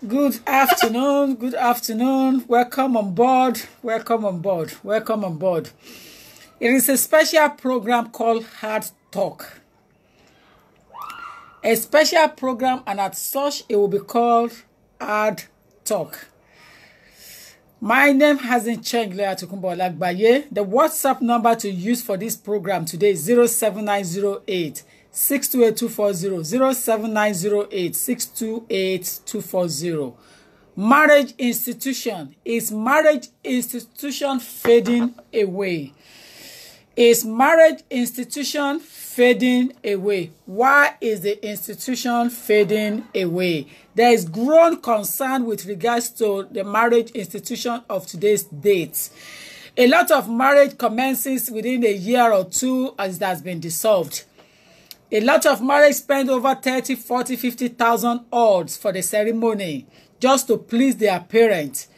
Good afternoon. Good afternoon. Welcome on board. Welcome on board. Welcome on board. It is a special program called Hard Talk. A special program, and as such, it will be called Hard Talk. My name hasn't changed, Loya Tokunbo Olagbaye. The WhatsApp number to use for this program today is 07908 628240 07908 628240. Marriage institution. Is marriage institution fading away? Is marriage institution fading away? Why is the institution fading away? There is growing concern with regards to the marriage institution of today's date. A lot of marriage commences within a year or two as it has been dissolved. A lot of marriage spend over 30, 40, 50,000 odds for the ceremony just to please their parents.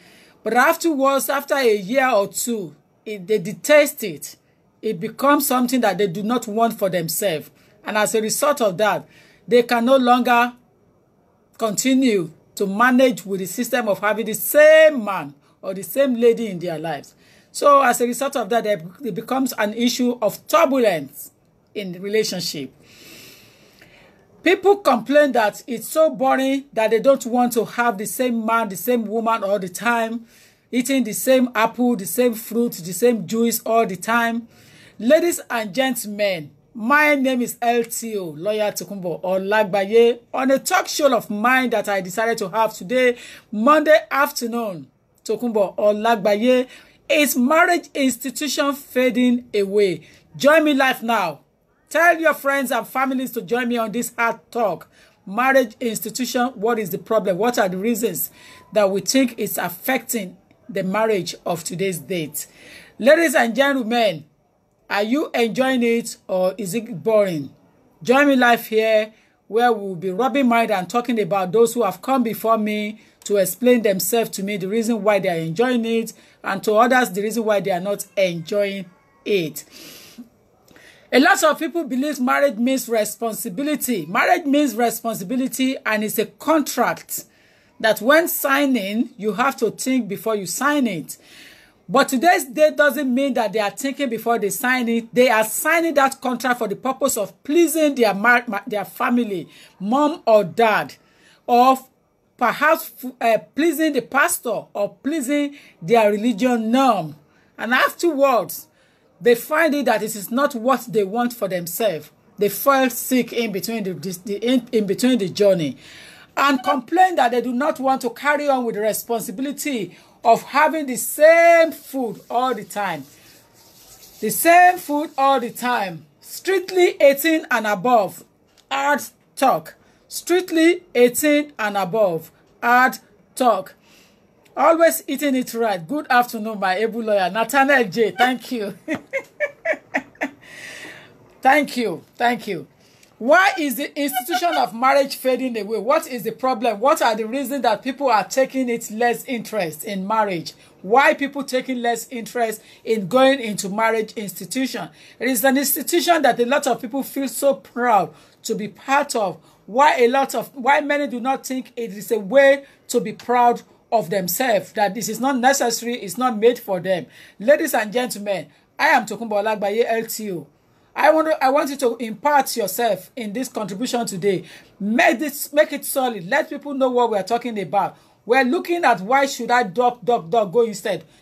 But afterwards, after a year or two, they detest it. It becomes something that they do not want for themselves. And as a result of that, they can no longer continue to manage with the system of having the same man or the same lady in their lives. So as a result of that, it becomes an issue of turbulence in the relationship. People complain that it's so boring that they don't want to have the same man, the same woman all the time, eating the same apple, the same fruit, the same juice all the time. Ladies and gentlemen, my name is LTO, Loya Tokunbo Olagbaye, on a talk show of mine that I decided to have today, Monday afternoon. Tokunbo Olagbaye, is marriage institution fading away? Join me live now. Tell your friends and families to join me on this hard talk. Marriage institution, what is the problem? What are the reasons that we think it's affecting the marriage of today's date? Ladies and gentlemen, are you enjoying it or is it boring? Join me live here where we'll be rubbing mind and talking about those who have come before me to explain themselves to me, the reason why they are enjoying it, and to others, the reason why they are not enjoying it. A lot of people believe marriage means responsibility. Marriage means responsibility, and it's a contract that when signing, you have to think before you sign it. But today's date doesn't mean that they are thinking before they sign it. They are signing that contract for the purpose of pleasing their family, mom or dad, or perhaps pleasing the pastor or pleasing their religion norm. And afterwards, they find it that it is not what they want for themselves. They fall sick in between the journey and complain that they do not want to carry on with the responsibility of having the same food all the time. The same food all the time. Strictly 18 and above. Hard talk. Strictly 18 and above. Hard talk. Always eating it right. Good afternoon, my able lawyer, Nathaniel J. Thank you. Thank you. Thank you. Why is the institution of marriage fading away? What is the problem? What are the reasons that people are taking it less interest in marriage? Why people taking less interest in going into marriage institution? It is an institution that a lot of people feel so proud to be part of. Why many do not think it is a way to be proud of themselves, that this is not necessary, it's not made for them. Ladies and gentlemen, I am Tokunbo Olagbaye, LTO. I want you to impart yourself in this contribution today. Make it solid. Let people know what we are talking about. We're looking at why should I go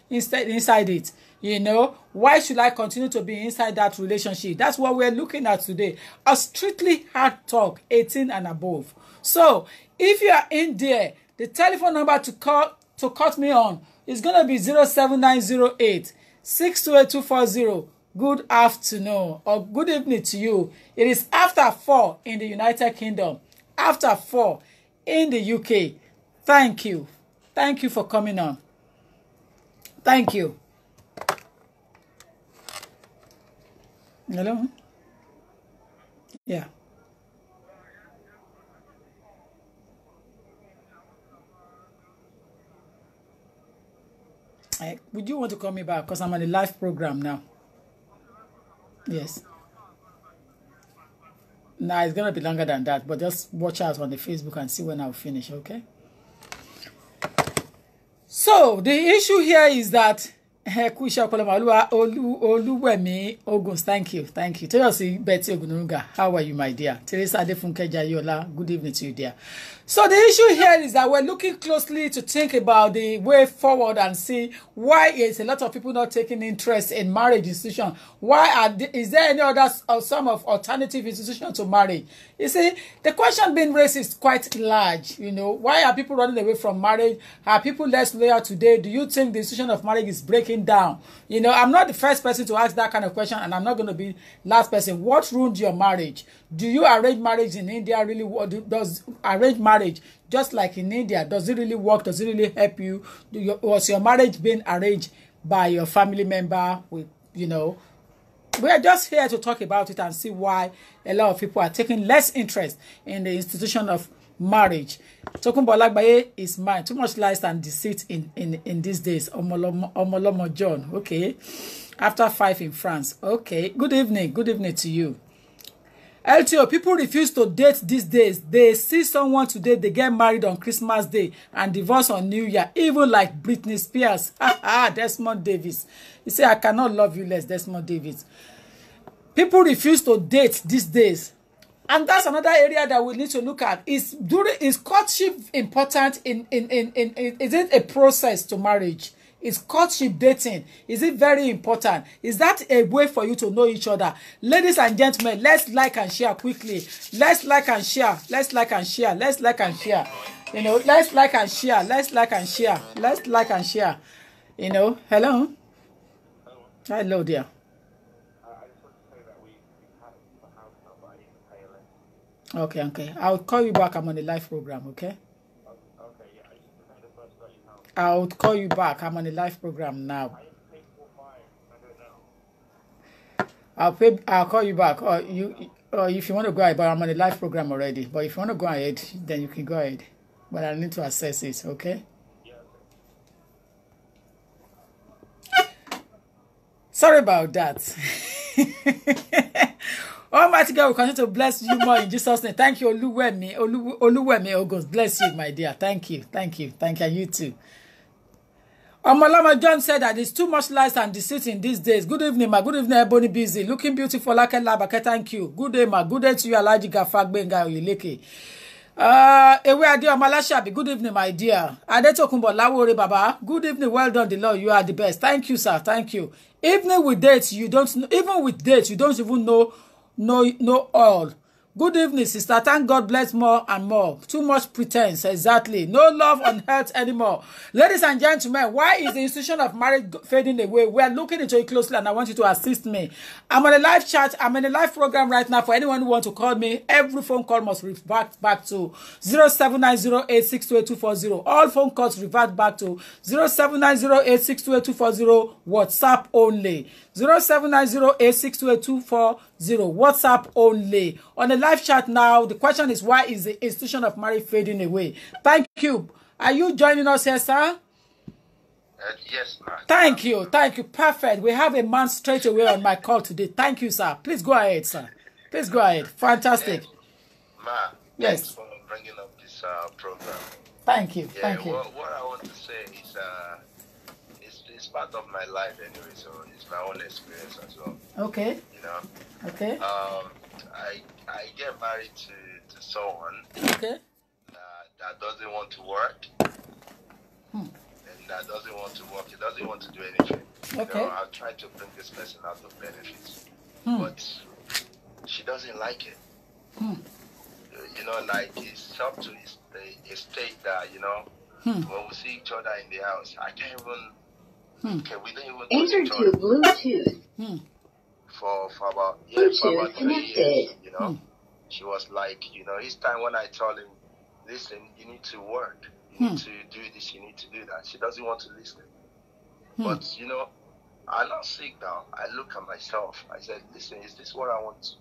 inside it. You know, why should I continue to be inside that relationship? That's what we're looking at today. A strictly hard talk, 18 and above. So if you are in there, the telephone number to cut me on is going to be 07908 628240. Good afternoon or good evening to you. It is after 4 in the United Kingdom, after 4 in the UK. Thank you. Thank you for coming on. Thank you. Hello? Yeah. Would you want to call me back? Because I'm on a live program now. Yes. Nah, it's going to be longer than that, but just watch out on the Facebook and see when I'll finish, okay? So the issue here is that Oluwemi Oguns, thank you. Toyosi Betty Ogununga, how are you, my dear? Teresa Adefunke Jayola, good evening to you, dear. So the issue here is that we're looking closely to think about the way forward and see why is a lot of people not taking interest in marriage institution. Is there any other some of alternative institutions to marriage? You see, the question being raised is quite large. You know, why are people running away from marriage? Are people less loyal today? Do you think the institution of marriage is breaking down? You know, I'm not the first person to ask that kind of question, and I'm not going to be last person. What ruined your marriage? Do you arrange marriage in India? Really, does arrange marriage just like in India? Does it really work? Does it really help you? Was your marriage being arranged by your family member? We are just here to talk about it and see why a lot of people are taking less interest in the institution of marriage. Tokunbo Olagbaye is mine. Too much lies and deceit in these days. Omolomo John. Okay. After 5 in France. Okay. Good evening to you. LTO, people refuse to date these days. They see someone today, they get married on Christmas Day and divorce on New Year, even like Britney Spears. Desmond Davis. You say, I cannot love you less, Desmond Davis. People refuse to date these days. And that's another area that we need to look at. Is courtship important is it a process to marriage? Is courtship dating? Is it very important? Is that a way for you to know each other? Ladies and gentlemen, let's like and share quickly. Let's like and share. Let's like and share. Let's like and share. You know, let's like and share. Let's like and share. Let's like and share. You know, hello? Hello, dear. Okay. I'll call you back. I'm on a live program, okay? I'll call you back. I'm on a live program now. I'll call you back. Or if you want to go ahead, but I'm on a live program already. But if you want to go ahead, then you can go ahead. But I need to assess it, okay? Sorry about that. Almighty God will continue to bless you more in Jesus' name. Thank you, Oluwemi Oguns. Bless you, my dear. Thank you. And you too. Omolama John said that there's too much lies and deceit in these days. Good evening, ma. Good evening, Ebony Busy. Looking beautiful, like Labake. Thank you. Good day, ma. Good day to you, Alaji Gafagbenga Oyeleke. Ewe Adi Omalashabi. Good evening, my dear. Adetokunbo Lawore Baba. Good evening. Well done, the Lord. You are the best. Thank you, sir. Thank you. Even with dates, you don't even know all. Good evening, sister. Thank God bless more and more. Too much pretense. Exactly. No love on earth anymore. Ladies and gentlemen, why is the institution of marriage fading away? We are looking into it closely and I want you to assist me. I'm on a live chat. I'm in a live program right now. For anyone who wants to call me, every phone call must revert back to 0790862824. All phone calls revert back to 0790862824. WhatsApp only. 0790862824. WhatsApp only. On the live chat now, the question is, why is the institution of marriage fading away? Thank you. Are you joining us here, sir? Yes, ma'am. Thank you. Perfect. We have a man straight away on my call today. Thank you, sir. Please go ahead, sir. Please go ahead. Fantastic. Yes. Ma'am, yes. Thanks for bringing up this program. Thank you. Yeah, Thank you. What I want to say is it's part of my life anyway, so it's my own experience as well. Okay. You know? Okay. I get married to someone okay. that doesn't want to work. And that doesn't want to work. He doesn't want to do anything. Okay. You know, I'll try to bring this person out of benefits. But she doesn't like it. You know, like it's up to a state that, you know, when we see each other in the house, I can't even, okay, we don't even enter to Bluetooth. For about 3 years, you know. She was like, you know, each time when I told him, listen, you need to work, you need to do this, you need to do that, she doesn't want to listen. But, you know, I'm not sick now. I look at myself. I said, listen, is this what I want to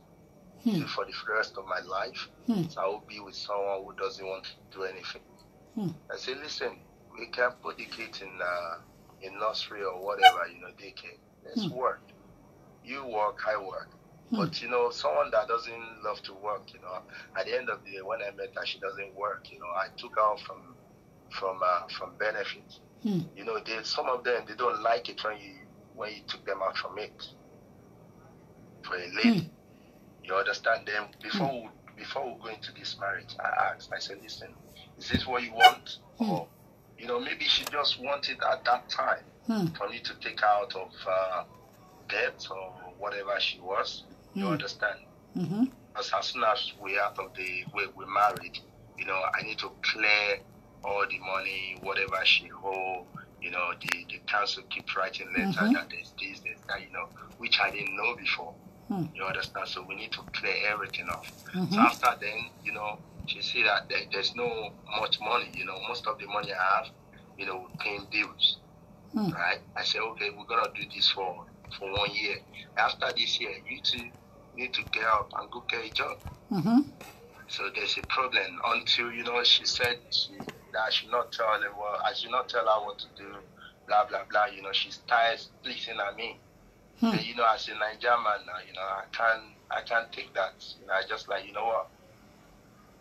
do for the rest of my life? So I will be with someone who doesn't want to do anything. I said, listen, we can put the kids in nursery or whatever, you know, daycare. Let's work. You work, I work. But, you know, someone that doesn't love to work, you know, at the end of the day, when I met her, she doesn't work, you know. I took her from from benefits. You know, some of them, they don't like it when you took them out from it for a lady. You understand them? Before we go into this marriage, I asked, I said, listen, is this what you want? Or, you know, maybe she just wanted at that time for me to take out of debt or whatever she was. You understand? Because as soon as we're out of we're married, you know, I need to clear all the money, whatever she owed. You know, the council keep writing letters that there's this, there's that, you know, which I didn't know before. You understand? So we need to clear everything off. So after then, you know, she see that there's no much money. You know, most of the money I have, you know, paying bills. Right? I said, okay, we're gonna do this for 1 year. After this year, you two need to get up and go get a job. So there's a problem until, you know, she said that I should not tell her, well, I should not tell her what to do, blah, blah, blah. You know, she's tired pleasing at me. And, you know, as a Nigerian man now, you know, I can't take that. You know, I just like, you know what,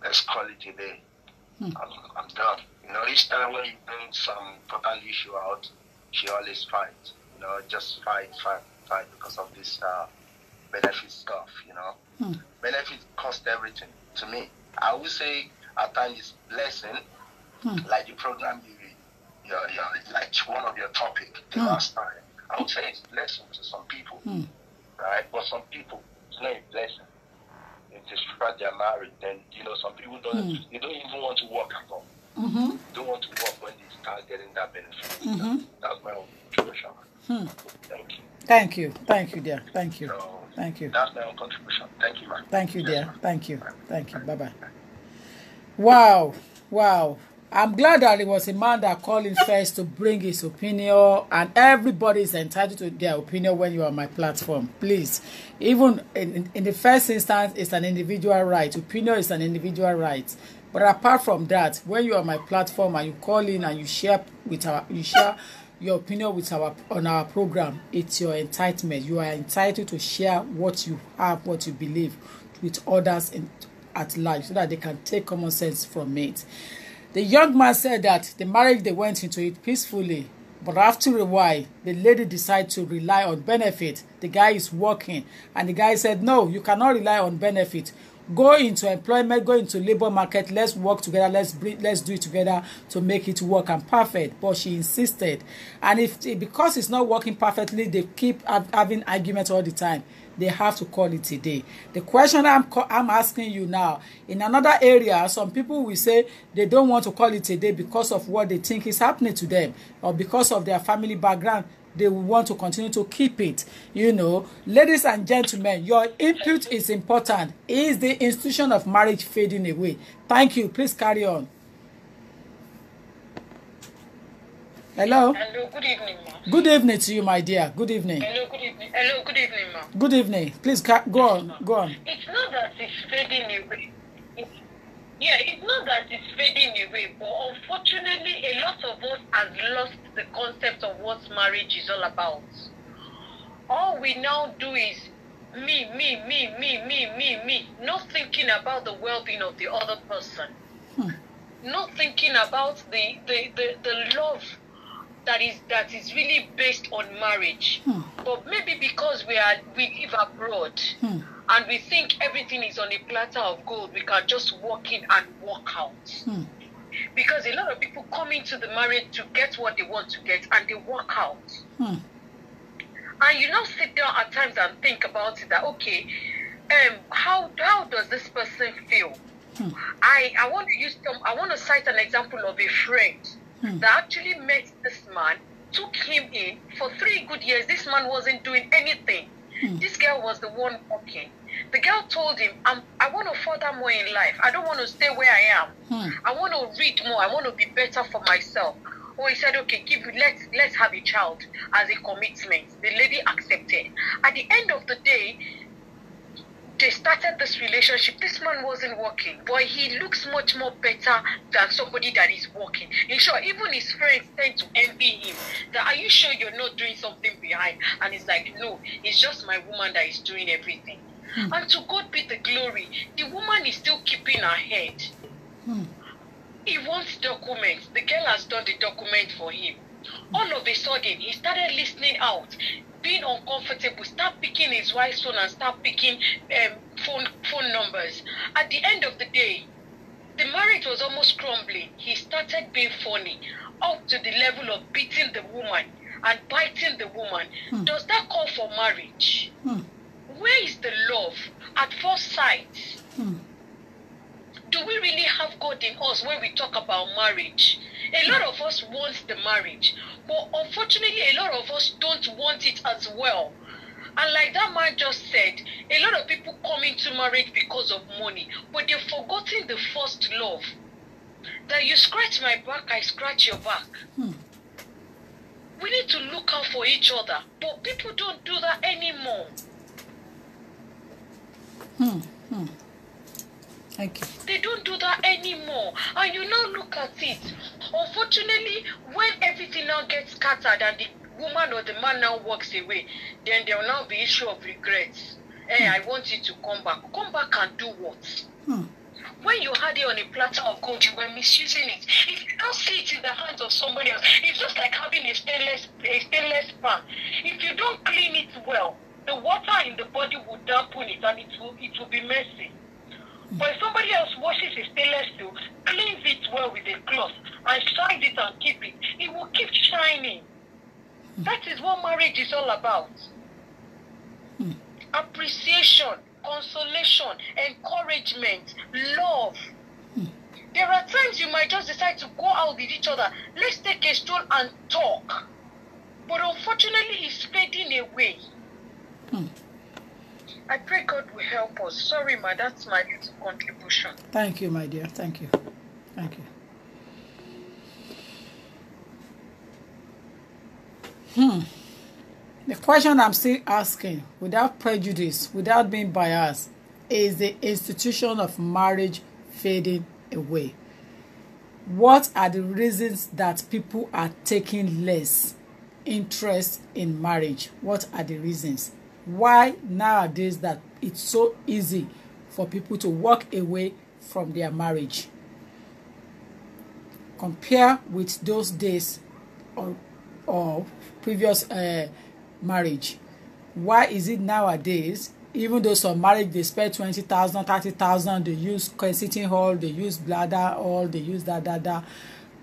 let's call it a day. I'm done. You know, each time when you bring some important issue out, she always fights. You know, just fight because of this benefit stuff, you know. Benefits cost everything to me. I would say at times it's blessing, like the program you like one of your topic the last time. I would say it's blessing to some people, right? But some people, it's not a blessing. If they spread their marriage, then, you know, some people don't even want to work at all. Don't want to work when they start getting that benefit. That's my own contribution. Thank you. Thank you, dear. Thank you. So, thank you. That's my own contribution. Thank you, man. Thank you, dear. Yes, Thank you. Thank you. Bye-bye. Wow. I'm glad that it was a man that called in first to bring his opinion, and everybody is entitled to their opinion when you are on my platform. Please, even in the first instance, it's an individual right. Opinion is an individual right. But apart from that, when you are on my platform and you call in and you share your opinion with on our program, it's your entitlement. You are entitled to share what you have, what you believe with others at large, so that they can take common sense from it. The young man said that the marriage, they went into it peacefully, but after a while, the lady decided to rely on benefit. The guy is working, and the guy said, no, you cannot rely on benefit. Go into employment, go into labor market, let's work together, let's do it together to make it work and perfect. But she insisted. And because it's not working perfectly, they keep having arguments all the time. They have to call it a day. The question I'm asking you now, in another area, some people will say they don't want to call it a day because of what they think is happening to them, or because of their family background. They will want to continue to keep it. You know, ladies and gentlemen, your input is important. Is the institution of marriage fading away? Thank you. Please carry on. Hello. Hello, good evening, ma. Good evening to you, my dear. Good evening. Hello, good evening. Hello, good evening, ma. Good evening. Please go on. Go on. It's not that it's fading away. It's not that it's fading away, but unfortunately, a lot of us has lost the concept of what marriage is all about. All we now do is me, not thinking about the well-being of the other person, not thinking about the love that is really based on marriage. But maybe because we live abroad, and we think everything is on a platter of gold, we can just walk in and walk out. Because a lot of people come into the marriage to get what they want to get, and they walk out. And you now sit down at times and think about it, that okay, how does this person feel? I want to cite an example of a friend that actually met this man, took him in for 3 good years. This man wasn't doing anything. This girl was the one working. The girl told him, I want to further more in life. I don't want to stay where I am. I want to read more. I want to be better for myself. Oh, he said, okay, let's have a child as a commitment. The lady accepted. At the end of the day, they started this relationship. This man wasn't working, but he looks much more better than somebody that is working. In short, even his friends tend to envy him. That, are you sure you're not doing something behind? And he's like, no, it's just my woman that is doing everything. And to God be the glory, the woman is still keeping her head. He wants documents. The girl has done the document for him. All of a sudden, he started listening out, being uncomfortable, start picking his wife's phone and start picking phone numbers. At the end of the day, the marriage was almost crumbling. He started being funny, up to the level of beating the woman and biting the woman. Does that call for marriage? Where is the love at first sight? Do we really have God in us when we talk about marriage? A lot of us want the marriage, but unfortunately a lot of us don't want it as well. And like that man just said, a lot of people come into marriage because of money, but they've forgotten the first love. That you scratch my back, I scratch your back. We need to look out for each other, but people don't do that anymore. Thank you. They don't do that anymore. And you now look at it. Unfortunately, when everything now gets scattered and the woman or the man now walks away, then there will now be issue of regrets. Hey, I want you to come back. Come back and do what? When you had it on a platter of gold, you were misusing it. If you don't see it in the hands of somebody else, it's just like having a stainless pan. If you don't clean it well, the water in the body will dampen it and it will be messy. But if somebody else washes a stainless steel, cleans it well with a cloth, and shines it and keep it, it will keep shining. That is what marriage is all about. Appreciation, consolation, encouragement, love. There are times you might just decide to go out with each other. Let's take a stroll and talk. But unfortunately, it's fading away. I pray God will help us. Sorry, ma, that's my little contribution. Thank you, my dear. Thank you. Thank you. The question I'm still asking, without prejudice, without being biased, is the institution of marriage fading away? What are the reasons that people are taking less interest in marriage? What are the reasons? Why nowadays that it's so easy for people to walk away from their marriage? Compare with those days or previous marriage. Why is it nowadays, even though some marriage they spend 20,000, 30,000, they use sitting hall, they use bladder hall, they use that,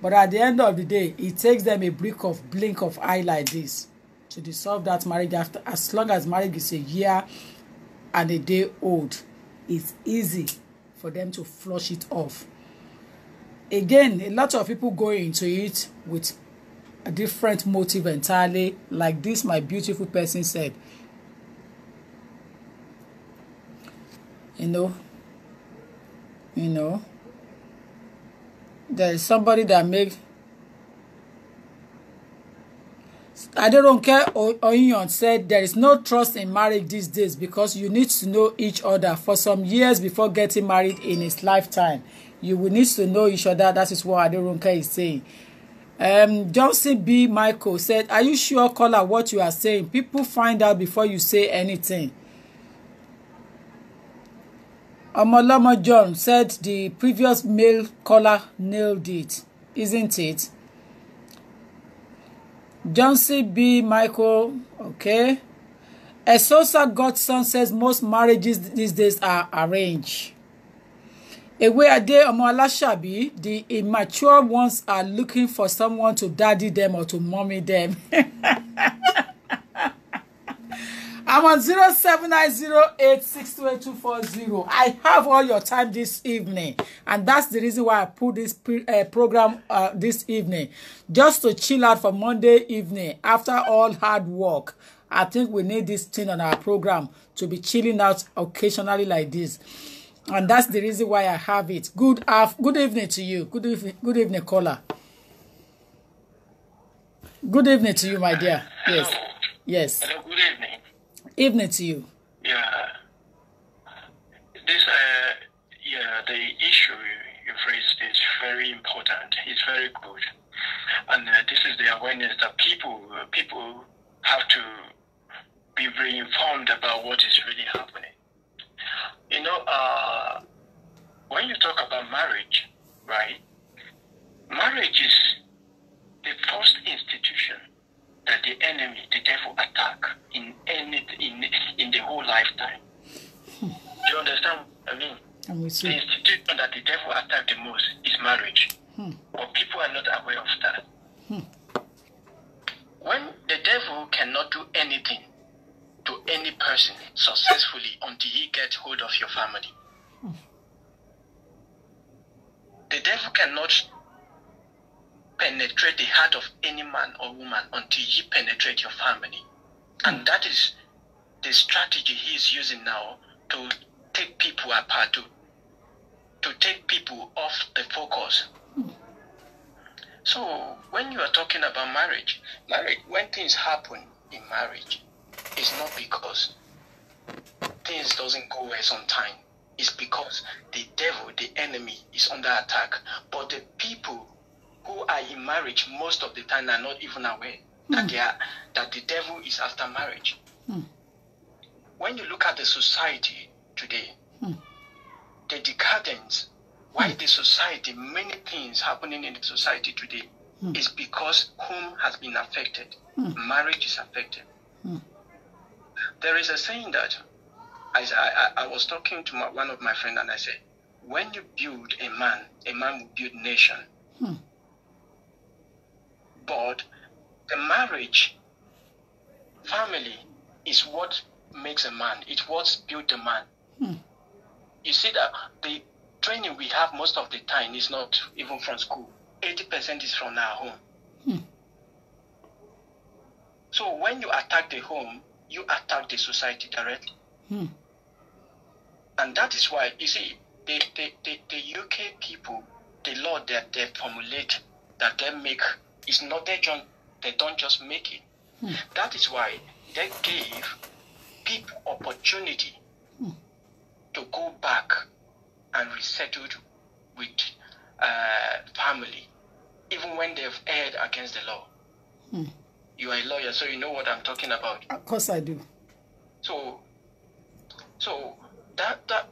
but at the end of the day, it takes them a blink of eye like this to dissolve that marriage. After, as long as marriage is a year and a day old, it's easy for them to flush it off. Again, a lot of people go into it with a different motive entirely, like this my beautiful person said. You know, there is somebody that makes, I don't care. Oyon said there is no trust in marriage these days because you need to know each other for some years before getting married in his lifetime. You will need to know each other. That is what Aderonke is saying. Johnson B. Michael said, are you sure, caller, what you are saying? People find out before you say anything. Omolomo John said the previous male caller nailed it, isn't it? Johnson B. Michael, okay. Esosa Godson says most marriages these days are arranged. Eweyade Omoalashabi, the immature ones are looking for someone to daddy them or to mommy them. I'm on 0790862240. I have all your time this evening, and that's the reason why I put this program this evening, just to chill out for Monday evening after all hard work. I think we need this thing on our program to be chilling out occasionally like this. And that's the reason why I have it. Good evening to you. Good evening, caller. Good evening to you, my dear. Hello. Yes. Yes. Hello, good evening. Evening to you. Yeah. This, the issue you've raised is very important. It's very good. And this is the awareness that people have to be very informed about what is really happening. You know, when you talk about marriage, right, with The you. institution that the devil attacked the most is marriage. But people are not aware of that. When the devil cannot do anything to any person successfully until he gets hold of your family. The devil cannot penetrate the heart of any man or woman until he penetrates your family. And that is the strategy he is using now to take people apart, to take people off the focus. So when you are talking about marriage, when things happen in marriage, it's not because things doesn't go well sometimes. It's because the devil, the enemy, is under attack. But the people who are in marriage most of the time are not even aware that the devil is after marriage. When you look at the society today, the decadence, why the society, many things happening in the society today is because home has been affected. Marriage is affected. There is a saying that I was talking to one of my friends and I said, when you build a man will build nation. But the marriage, family is what makes a man. It's what built a man. You see that the training we have most of the time is not even from school. 80% is from our home. So when you attack the home, you attack the society directly. And that is why, you see, the UK people, the law that they formulate, that they make, is not they don't just make it. That is why they gave people opportunity to go back and resettle with family, even when they've erred against the law. You are a lawyer, so you know what I'm talking about. Of course I do. So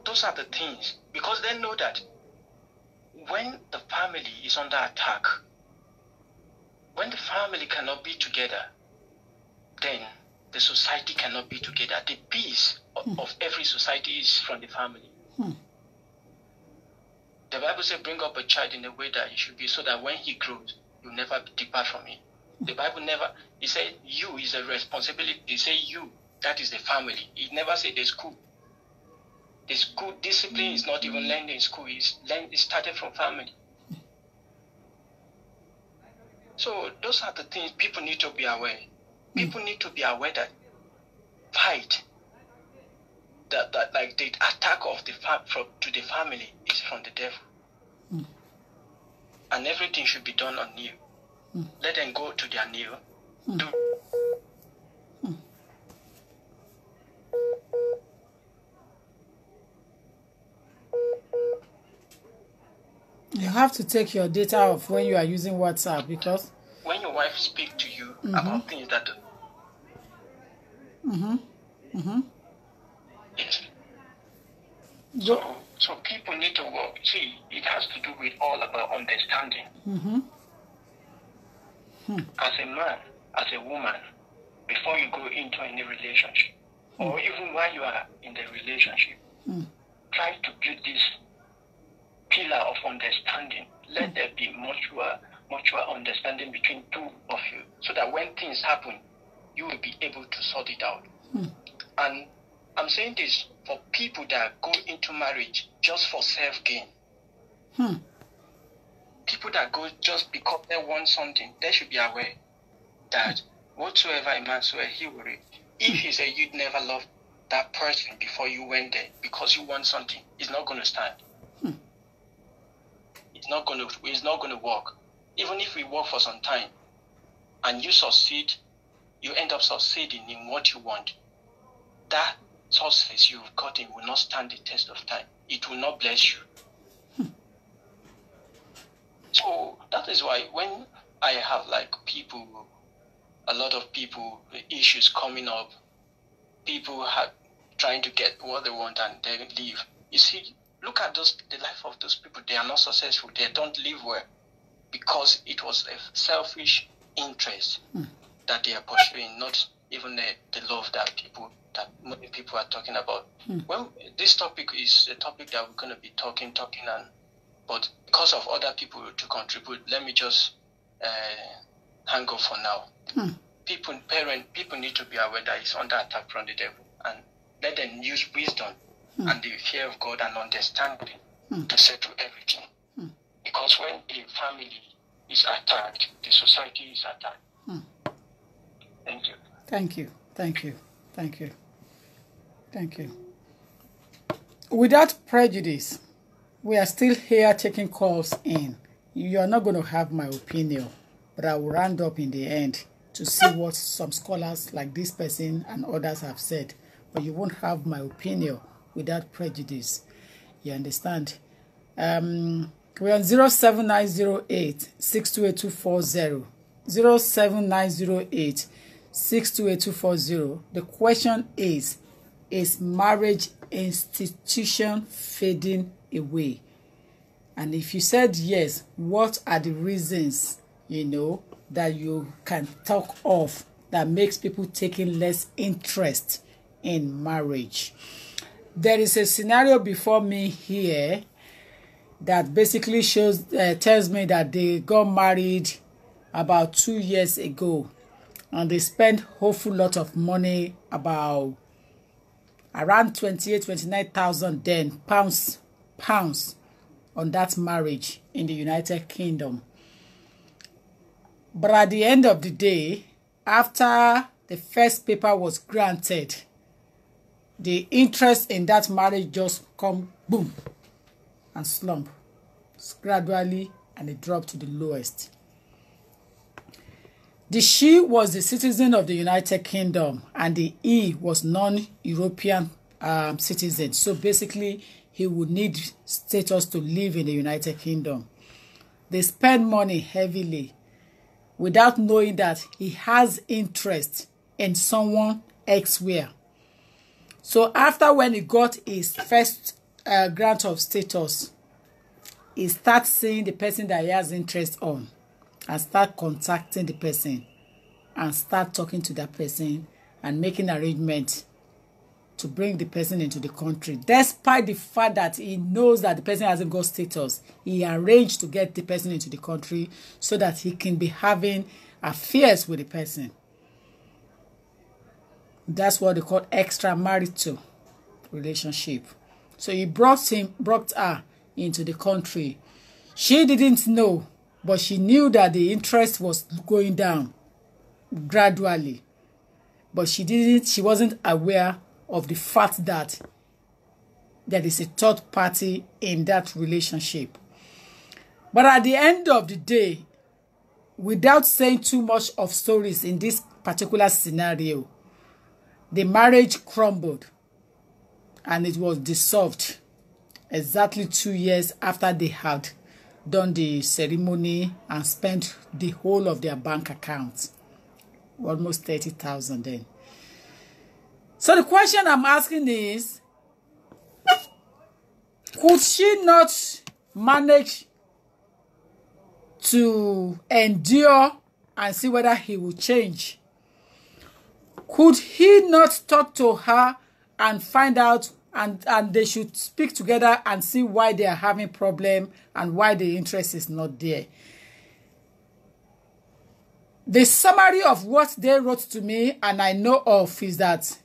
those are the things, because they know that when the family is under attack, when the family cannot be together, then the society cannot be together. The peace of every society is from the family. The Bible says, bring up a child in the way that he should be, so that when he grows, you'll never depart from it. The Bible never, it said you is a responsibility. It say you, that is the family. It never said the school. The school discipline is not even learned in school. It started from family. So those are the things people need to be aware. People need to be aware that fight, that like the attack of to the family is from the devil. And everything should be done on you. Let them go to their knee. You have to take your data off when you are using WhatsApp, because when your wife speaks to you about things that yes. So people need to work. See, it has to do with all about understanding. As a man, as a woman, before you go into any relationship, or even while you are in the relationship, try to build this pillar of understanding. Let there be mutual understanding between two of you, so that when things happen, you will be able to sort it out. And I'm saying this for people that go into marriage just for self-gain. People that go just because they want something, they should be aware that whatsoever a man swear, he will reap. If he say you'd never love that person before you went there because you want something, it's not going to stand. It's not going to work. Even if we work for some time and you succeed, you end up succeeding in what you want, that success you've gotten will not stand the test of time. It will not bless you. So that is why when I have like a lot of people, issues coming up, people trying to get what they want and they leave. You see, look at the life of those people. They are not successful. They don't live well because it was a selfish interest that they are pursuing, not even the love that people that many people are talking about. When this topic is a topic that we're going to be talking, but because of other people to contribute, let me just hang up for now. People need to be aware that it's under attack from the devil, and let them use wisdom and the fear of God and understanding to settle everything. Because when a family is attacked, the society is attacked. Thank you. Thank you. Thank you. Thank you. Thank you. Without prejudice, we are still here taking calls in. You are not going to have my opinion, but I will round up in the end to see what some scholars like this person and others have said. But you won't have my opinion without prejudice. You understand? We're on 07908 628240. 07908 628240. The question is marriage institution fading away? And if you said yes, what are the reasons, that you can talk of that makes people taking less interest in marriage? There is a scenario before me here that basically tells me that they got married about 2 years ago, and they spent a whole lot of money, about around 29,000 then pounds on that marriage in the United Kingdom. But at the end of the day, after the first paper was granted, the interest in that marriage just come boom and slump gradually, and it dropped to the lowest. The she was the citizen of the United Kingdom, and the he was non-European citizen. So basically, he would need status to live in the United Kingdom. They spend money heavily without knowing that he has interest in someone elsewhere. So after when he got his first grant of status, he starts seeing the person that he has interest on and start contacting the person and start talking to that person and making arrangements to bring the person into the country. Despite the fact that he knows that the person hasn't got status, he arranged to get the person into the country so that he can be having affairs with the person. That's what they call extramarital relationship. So he brought her into the country. She didn't know, but she knew that the interest was going down gradually. But she wasn't aware of the fact that there is a third party in that relationship. But at the end of the day, without saying too much of stories in this particular scenario, the marriage crumbled and it was dissolved exactly 2 years after they had done the ceremony and spent the whole of their bank account, almost 30,000 then. So the question I'm asking is, could she not manage to endure and see whether he will change? Could he not talk to her and find out, and they should speak together and see why they are having problem and why the interest is not there? The summary of what they wrote to me and I know of is that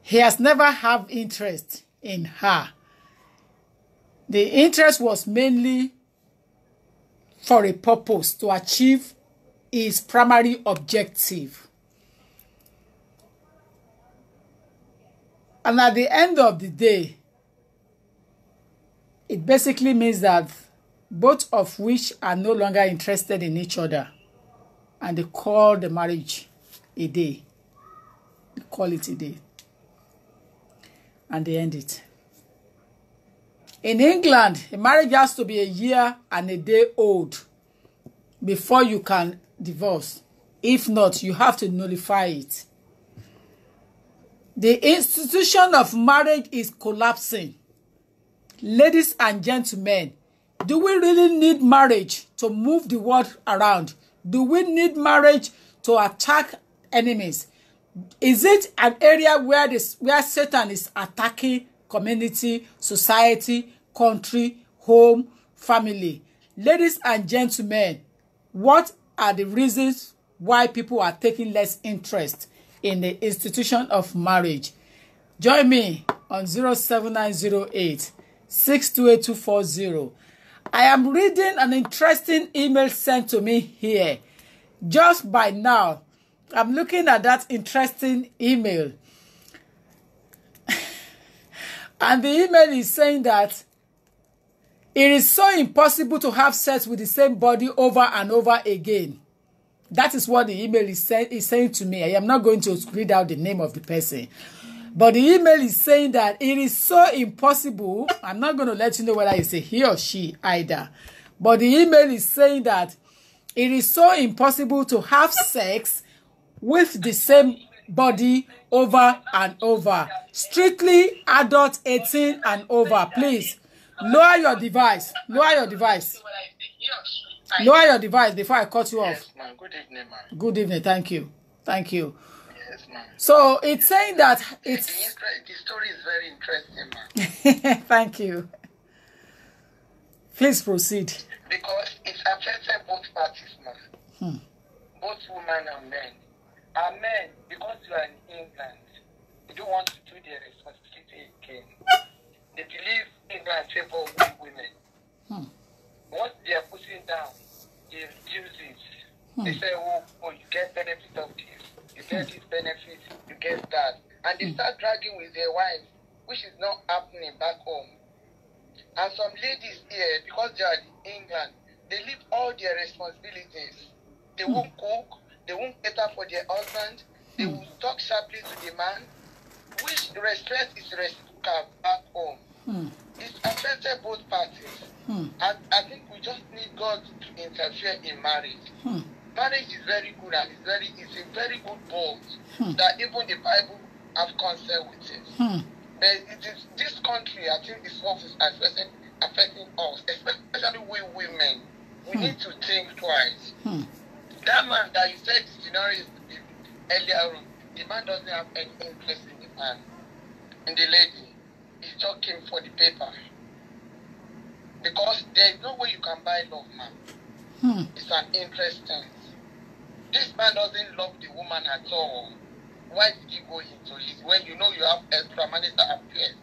he has never had interest in her. The interest was mainly for a purpose, to achieve his primary objective. And at the end of the day, it basically means that both of which are no longer interested in each other, and they call the marriage a day. They call it a day. And they end it. In England, a marriage has to be a year and a day old before you can divorce. If not, you have to nullify it. The institution of marriage is collapsing. Ladies and gentlemen, do we really need marriage to move the world around? Do we need marriage to attack enemies? Is it an area where Satan is attacking community, society, country, home, family? Ladies and gentlemen, what are the reasons why people are taking less interest in the institution of marriage? Join me on 07908 628240. I am reading an interesting email sent to me here. Just by now, I'm looking at that interesting email. And the email is saying that it is so impossible to have sex with the same body over and over again. That is what the email is saying to me. I am not going to read out the name of the person. But the email is saying that it is so impossible. I'm not going to let you know whether it's a he or she either. But the email is saying that it is so impossible to have sex with the same body over and over. Strictly adult 18 and over. Please, lower your device. Lower your device. Lower your device before I cut you off. Yes, ma'am. Good evening, ma'am. Good evening. Thank you. Thank you. Yes, ma'am. So it's saying that it's... The story is very interesting, ma'am. Thank you. Please proceed. Because it affected both parties, ma'am. Both women and men. And men, because you are in England, they don't want to do their responsibility again. They believe England favor women. Once they are pushing down, they reduce it. They say, oh, you get benefit of this. You get this benefit, you get that. And they start dragging with their wives, which is not happening back home. And some ladies here, because they are in England, they leave all their responsibilities. They won't cook, they won't cater for their husband, they will talk sharply to the man, which respect is reciprocal back home. It affected both parties. And I think we just need God to interfere in marriage. Marriage is very good and it's a very good bond that even the Bible have concern with it. But it is this country, I think this what is affecting us, especially we women. We need to think twice. That man that you said the scenario earlier on, the man doesn't have any interest in the man. And the lady is talking for the paper. Because there is no way you can buy love, man. It's an interest thing. This man doesn't love the woman at all. Why did he go into it when you know you have extramarital affairs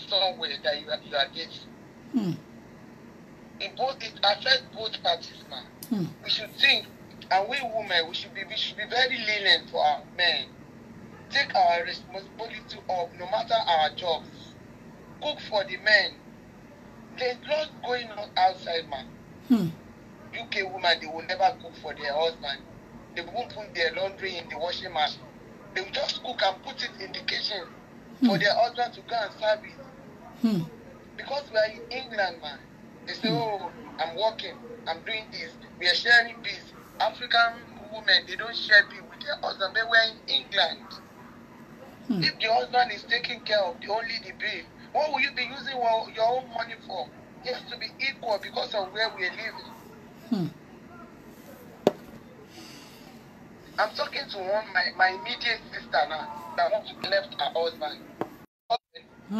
somewhere that you are dating? It affects both parties, man. We should think, and we women, we should be very lenient to our men. Take our responsibility up, no matter our jobs. Cook for the men. There's lots going on outside, man. UK women, they will never cook for their husband. They won't put their laundry in the washing machine. They will just cook and put it in the kitchen for their husband to go and serve it. Because we are in England, man. They say, oh, I'm working, I'm doing this, we are sharing this. African women, they don't share this with their husband, but we're in England. If the husband is taking care of only the bill, what will you be using your own money for? It has to be equal because of where we are living. I'm talking to my immediate sister now that wants to left her husband.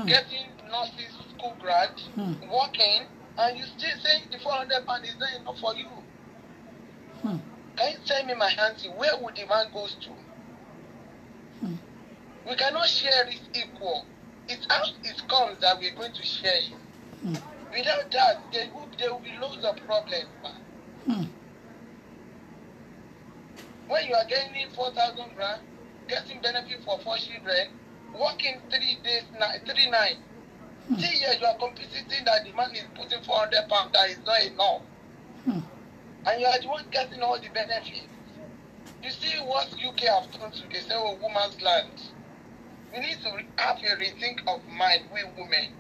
Getting nurses, school grad, working, and you still saying the 400 pounds is not enough for you. Can you tell me, my auntie, where would the man goes to? We cannot share it equal. It's how it comes that we're going to share it. Without that, there will be loads of problems, man. When you are getting 4,000 grand, getting benefit for 4 children, working 3 days, 3 nights, 3 years you are compensating that the man is putting 400 pounds, that is not enough. And you are the one getting all the benefits. You see what UK have done to they say, oh, woman's land. We need to have a rethink of mind, we women.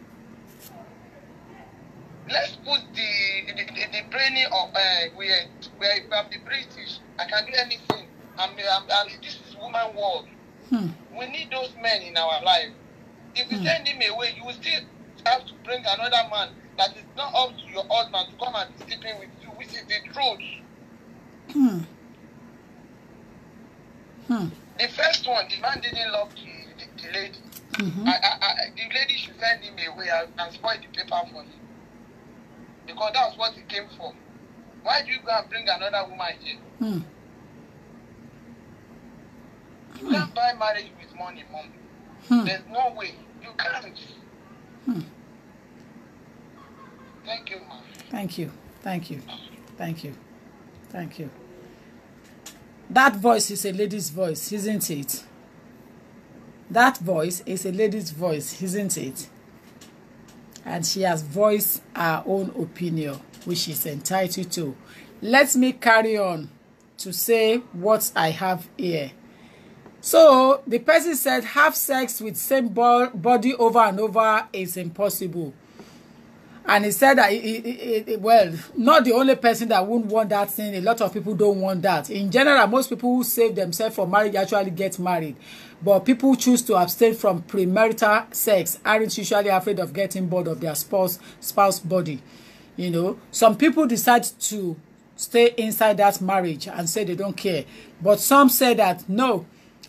Let's put the brainy of we are the British. I can do anything. This is woman world. We need those men in our life. If you send him away, you will still have to bring another man that is not up to your husband to come and be sleeping with you, which is the truth. The first one, the man didn't love the lady. Mm-hmm. The lady should send him away and spoil the paper for him. Because that's what he came for. Why do you go and bring another woman here? Mm. You can't buy marriage with money, mom. There's no way. You can't. Thank you, ma'am. Thank you. Thank you. Thank you. Thank you. That voice is a lady's voice, isn't it? That voice is a lady's voice, isn't it? And she has voiced her own opinion, which she's entitled to. Let me carry on to say what I have here. So, the person said, have sex with same body over and over is impossible. And he said that, well, not the only person that wouldn't want that thing. A lot of people don't want that. In general, most people who save themselves for marriage actually get married. But people choose to abstain from premarital sex aren't usually afraid of getting bored of their spouse body. You know, some people decide to stay inside that marriage and say they don't care. But some say that, no,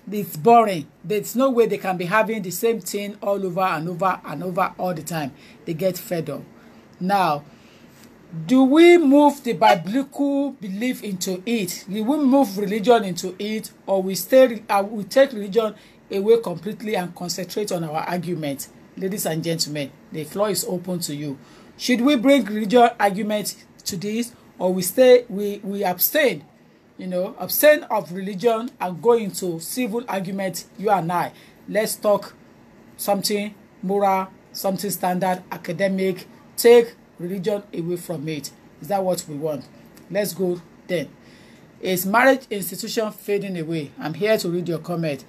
it's boring. There's no way they can be having the same thing all over and over and over all the time. They get fed up. Now, do we move the biblical belief into it? Do we move religion into it, or we take religion away completely and concentrate on our argument? Ladies and gentlemen, the floor is open to you. Should we bring religion argument to this, or we abstain? You know, abstain of religion and go into civil argument, you and I. Let's talk something moral, something standard, academic. Take religion away from it. Is that what we want? Let's go then. Is marriage institution fading away? I'm here to read your comment.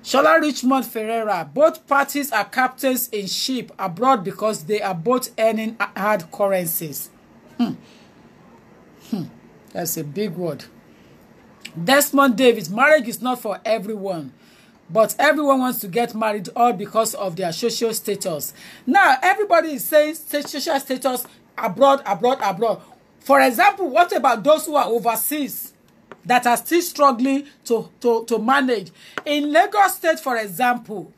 Shola Richmond Ferreira. Both parties are captains in ship abroad because they are both earning hard currencies. That's a big word. Desmond Davis. Marriage is not for everyone. But everyone wants to get married all because of their social status. Now, everybody is saying social status abroad. For example, what about those who are overseas that are still struggling to manage? In Lagos State, for example,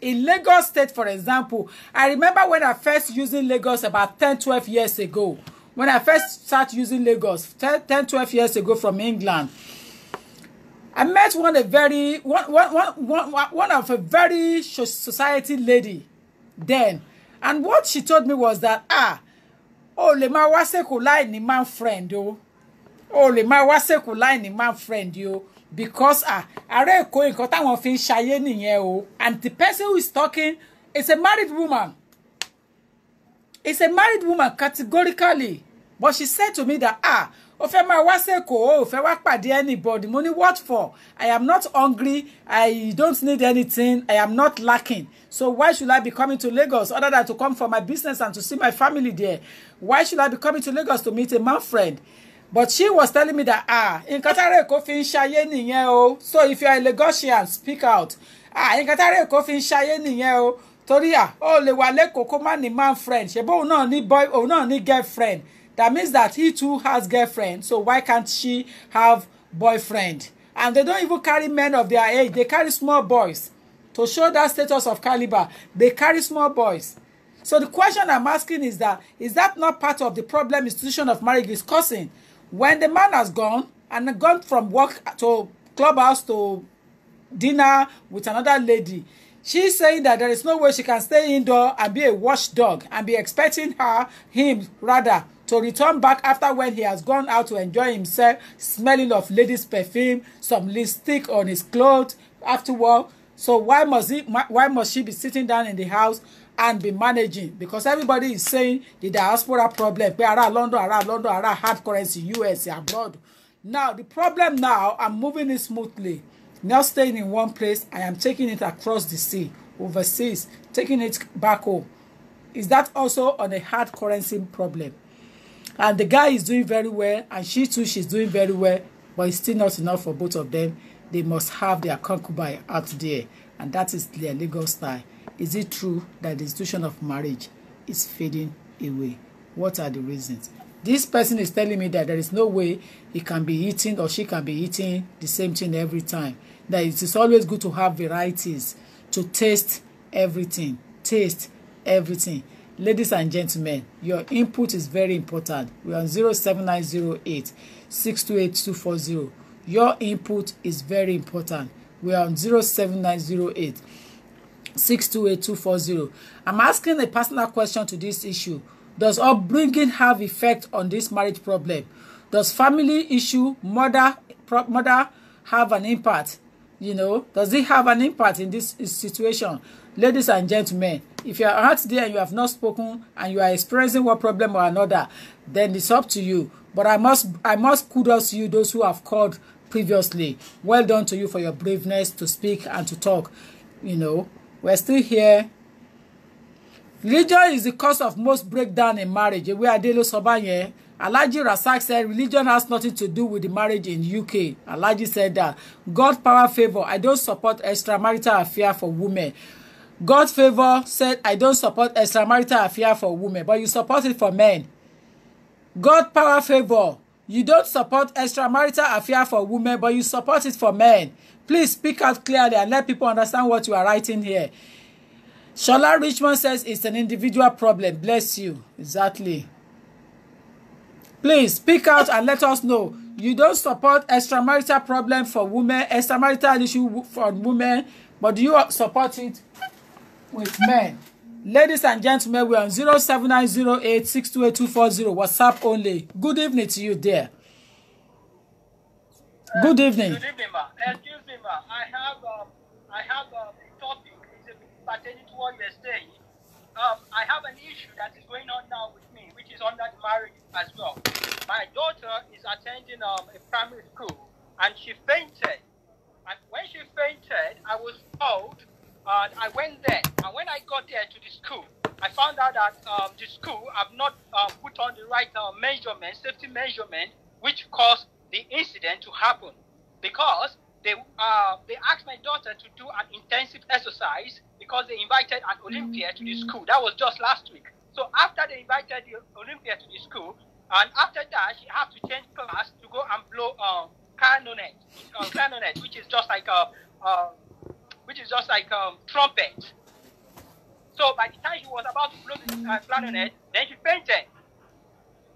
I remember when I first using Lagos about 10-12 years ago. When I first started using Lagos, 10-12 years ago from England, I met one of a very society lady then, and what she told me was that le ma wa se ko lai ni man friend le ma wa se ko lai ni man friend because are Èkó nǹkan táwọn fi ń ṣayé nìyẹn o, and the person who is talking is a married woman. It's a married woman categorically, but she said to me that o fẹ́ máa wá s'Èkó, o fẹ́ wá pàdé anybody. Money what for? I am not hungry. I don't need anything. I am not lacking. So why should I be coming to Lagos other than to come for my business and to see my family there? Why should I be coming to Lagos to meet a man friend? But she was telling me that in Qatar Èkó fi ń ṣayé nìyẹn o. So if you are a Lagosian, speak out. In Qatar Èkó fi ń ṣayé nìyẹn o. Torí o lè wà l'Èkó kó má ní man friend. Ṣé bó òun náà ní boy, òun náà ní girlfriend. That means that he too has girlfriend. So why can't she have boyfriend? And they don't even carry men of their age. They carry small boys. To show that status of caliber, they carry small boys. So the question I'm asking is that not part of the problem institution of marriage is causing? When the man has gone and gone from work to clubhouse to dinner with another lady, she's saying that there is no way she can stay indoor and be a watchdog and be expecting him to return back after when he has gone out to enjoy himself, smelling of ladies' perfume, some lipstick on his clothes after work. So why must she be sitting down in the house and be managing? Because everybody is saying the diaspora problem. London, hard currency, US, abroad. Now, the problem now, I'm moving it smoothly. Not staying in one place, I am taking it across the sea, overseas, taking it back home. Is that also on a hard currency problem? And the guy is doing very well, and she too, she's doing very well, but it's still not enough for both of them. They must have their concubine out there, and that is their legal style. Is it true that the institution of marriage is fading away? What are the reasons? This person is telling me that there is no way he can be eating or she can be eating the same thing every time. That it is always good to have varieties, to taste everything. Taste everything. Ladies and gentlemen, your input is very important. We are on 07908 628240. Your input is very important. We are on 07908 628240. I'm asking a personal question to this issue. Does upbringing have effect on this marriage problem? Does family issue, mother have an impact? Does it have an impact in this situation? Ladies and gentlemen, if you are out there and you have not spoken and you are experiencing one problem or another, then it's up to you. But I must kudos you, those who have called previously. Well done to you for your braveness to speak and to talk. We're still here. Religion is the cause of most breakdown in marriage. Alhaji Rasak said religion has nothing to do with the marriage in UK. Alhaji said that. God power favor. I don't support extramarital affair for women. God favor said I don't support extramarital affair for women, but you support it for men. God power favor. You don't support extramarital affair for women, but you support it for men. Please speak out clearly and let people understand what you are writing here. Shola Richmond says it's an individual problem. Bless you. Exactly. Please speak out and let us know. You don't support extramarital problem for women, extramarital issue for women, but do you support it with men? Ladies and gentlemen, we're on 07908 628240. WhatsApp only. Good evening to you there. Good evening. Good evening, ma. Excuse me, ma. I have a topic. It's pertaining to what you're saying. I have an issue that is going on now with me, which is under the marriage as well. My daughter is attending a primary school, and she fainted. And when she fainted, I was told, and I went there. And when I got there to the school, I found out that the school have not put on the right safety measurement, which caused the incident to happen. Because they asked my daughter to do an intensive exercise because they invited an Olympian to the school. That was just last week. So after they invited the Olympian to the school, and after that, she had to change class to go and blow clarinet, which is just like trumpet. So by the time she was about to blow the clarinet, then she fainted.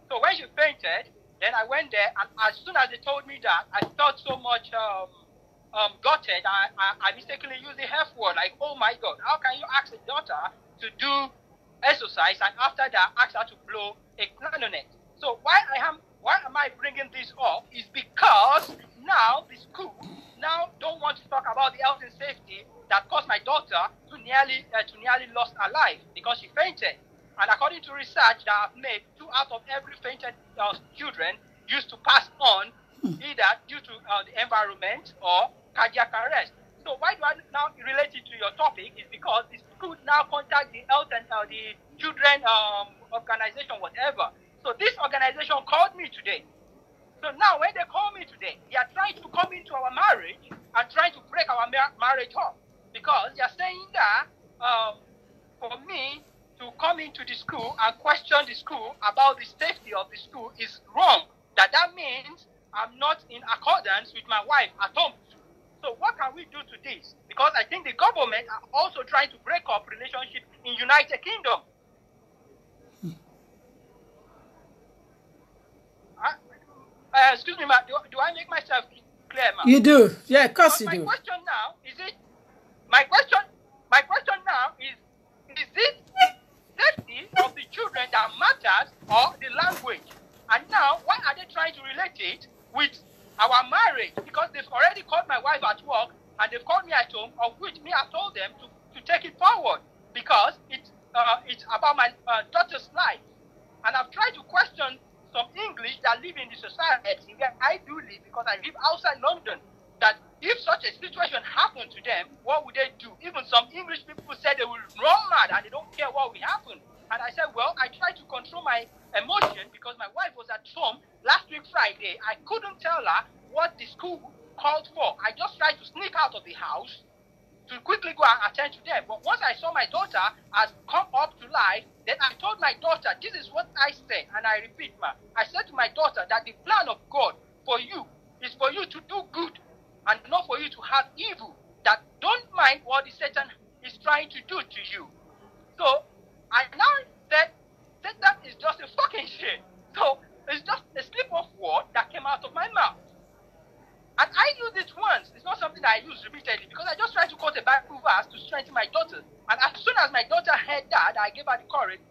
So when she fainted, then I went there, and as soon as they told me that, I felt so much gutted. I mistakenly used the F word, like, oh my God, how can you ask a daughter to do exercise and after that ask her to blow a clarinet? So why am I bringing this up is because now the school now don't want to talk about the health and safety that caused my daughter to nearly lost her life because she fainted. And according to research that I've made, 2 out of every fainted children used to pass on either due to the environment or cardiac arrest. So why do I now relate it to your topic is because the school now contact the health and the children organization, whatever. So this organization called me today. So now when they call me today, they are trying to come into our marriage and trying to break our marriage up. Because they are saying that for me to come into the school and question the school about the safety of the school is wrong. That means I'm not in accordance with my wife at home. So what can we do to this? Because I think the government are also trying to break up relationship in United Kingdom. Excuse me, ma. Do I make myself clear, ma? You do. Yeah, of course you do. My question now is my question now is it safety of the children that matters or the language? And now, why are they trying to relate it with our marriage? Because they've already called my wife at work and they've called me at home, of which me I told them to take it forward because it's about my daughter's life. And I've tried to question some English that live in the society where I do live because I live outside London, that if such a situation happened to them, what would they do? Even some English people said they will run mad and they don't care what will happen. And I said, well, I tried to control my emotion because my wife was at home last week Friday. I couldn't tell her what the school called for. I just tried to sneak out of the house to quickly go and attend to them. But once I saw my daughter has come up to life, then I told my daughter, this is what I said, and I repeat, ma. I said to my daughter that the plan of God for you is for you to do good and not for you to have evil. That don't mind what the Satan is trying to do to you. So I now said, Satan is just a fucking shit. So it's just a slip of word that came out of my mouth. And I used it once. It's not something that I use repeatedly because I just tried to quote a Bible verse to strengthen my daughter. And as soon as my daughter heard that, I gave her the courage.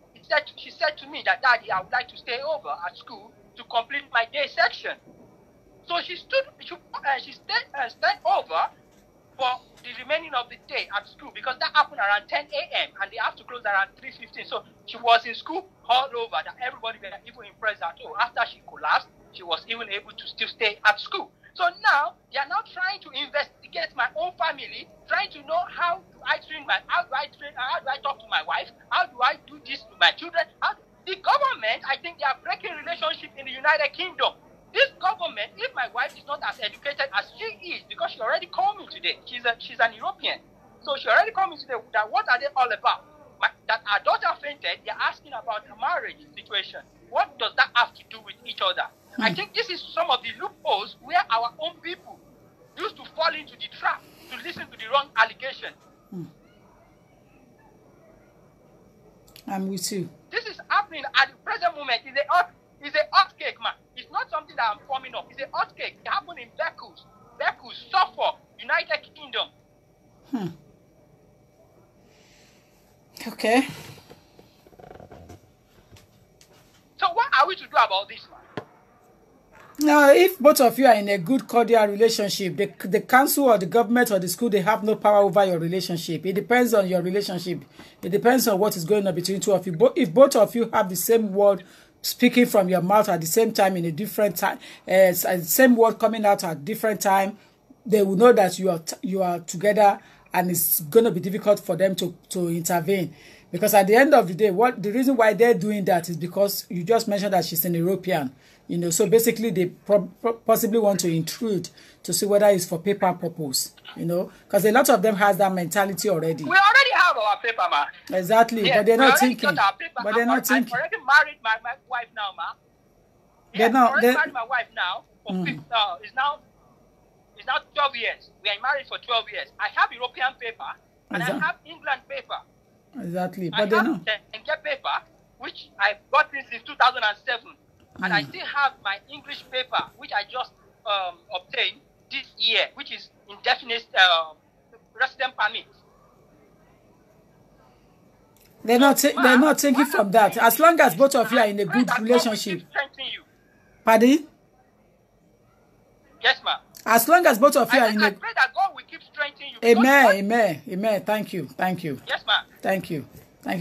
She said to me that, Daddy, I would like to stay over at school to complete my day section. So she stayed over for the remaining of the day at school because that happened around 10 a.m. and they have to close around 3:15. So she was in school all over that everybody was even impressed that, oh, after she collapsed, she was even able to still stay at school. So now they are now trying to investigate my own family, trying to know how do I talk to my wife, how do I do this to my children. The government, I think they are breaking relationship in the United Kingdom. This government, if my wife is not as educated as she is, because she already called me today, she's an European, so she already called me today that what are they all about? That our daughter fainted, they're asking about her marriage situation. What does that have to do with each other? I think this is some of the loopholes where our own people used to fall into the trap to listen to the wrong allegation. I'm with you. This is happening at the present moment. It's a hot cake, man. It's not something that I'm forming up. It's a hot cake. It happened in Bekus, Suffolk, United Kingdom. Okay. So what are we to do about this, man? Now, if both of you are in a good cordial relationship, the council or the government or the school, they have no power over your relationship. It depends on your relationship. It depends on what is going on between two of you. But if both of you have the same word speaking from your mouth at the same time in a different time, same word coming out at different time, they will know that you are together, and it's going to be difficult for them to intervene. Because at the end of the day, the reason why they're doing that is because you just mentioned that she's an European. So basically they possibly want to intrude to see whether it's for paper purpose, because a lot of them has that mentality already. We already have our paper, ma. Exactly, yes, but they're not thinking. But they're not thinking. I've already married my wife now, ma. Yes, I've already married my wife now. It's now 12 years. We are married for 12 years. I have European paper and I have England paper. Exactly, but I they're not. have paper, which I got since 2007. And I still have my English paper, which I just obtained this year, which is indefinite resident permit. They're not thinking from that. As long as both of you are in a good relationship. Pardon? Yes, ma'am. As long as both of you are in a... I pray that God will keep strengthening you. Amen. Thank you. Yes, ma'am. Thank you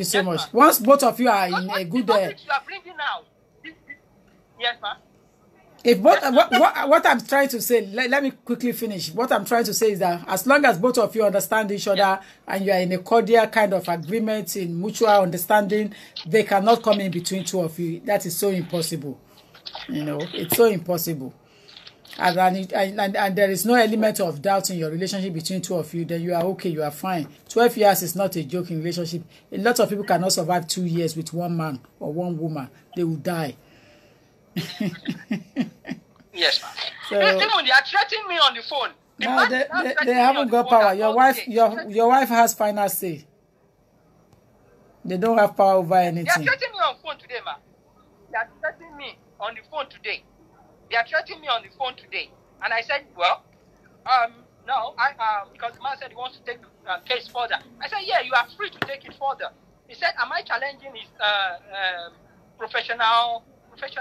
so much. Once both of you are in a good... you are bringing out. Yes, ma'am. If what I'm trying to say, let me quickly finish. What I'm trying to say is that as long as both of you understand each other and you are in a cordial kind of agreement, in mutual understanding, they cannot come in between two of you. That is so impossible. It's so impossible. And there is no element of doubt in your relationship between two of you, then you are okay, you are fine. 12 years is not a joking relationship. A lot of people cannot survive 2 years with one man or one woman. They will die. Yes, ma'am. So, they are threatening me on the phone. They haven't got power. Your wife has final say. They don't have power over anything. They are threatening me on the phone today, ma'am. They are threatening me on the phone today. And I said, well, no, because the man said he wants to take the case further. I said, yeah, you are free to take it further. He said, am I challenging his professional? I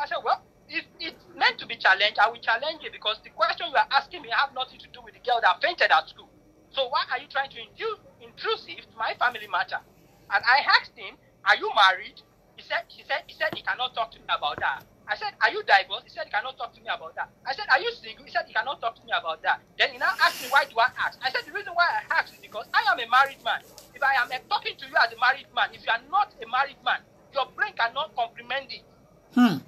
said, well, if it's meant to be challenged, I will challenge it because the question you are asking me have nothing to do with the girl that fainted at school. So why are you trying to intrusive to my family matter? And I asked him, are you married? He said he cannot talk to me about that. I said, are you divorced? He said he cannot talk to me about that. I said, are you single? He said he cannot talk to me about that. Then he now asked me, why do I ask? I said, the reason why I ask is because I am a married man. If I am talking to you as a married man, if you are not a married man, your brain cannot comprehend it. Your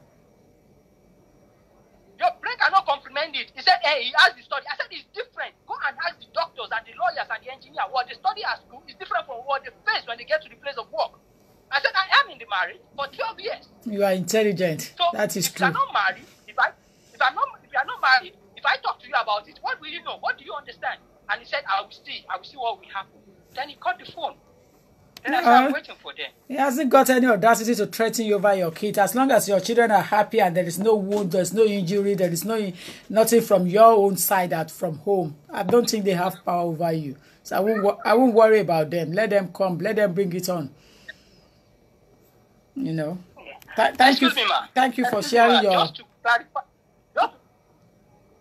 brain cannot comprehend it. He said, hey, he asked the story. I said, it's different. Go and ask the doctors and the lawyers and the engineer, what they study at school is different from what they face when they get to the place of work. I said, I am in the marriage for 12 years. You are intelligent. So that is if true. If you are not married, if I talk to you about it, what will you know? What do you understand? And he said, I will see what will happen. Then he cut the phone. Then I started waiting for them. He hasn't got any audacity to threaten you over your kids. As long as your children are happy and there is no wound, there is no injury, there is nothing from your own side out from home. I don't think they have power over you. So I won't worry about them. Let them come. Let them bring it on. You know. Thank you. Thank you for sharing your.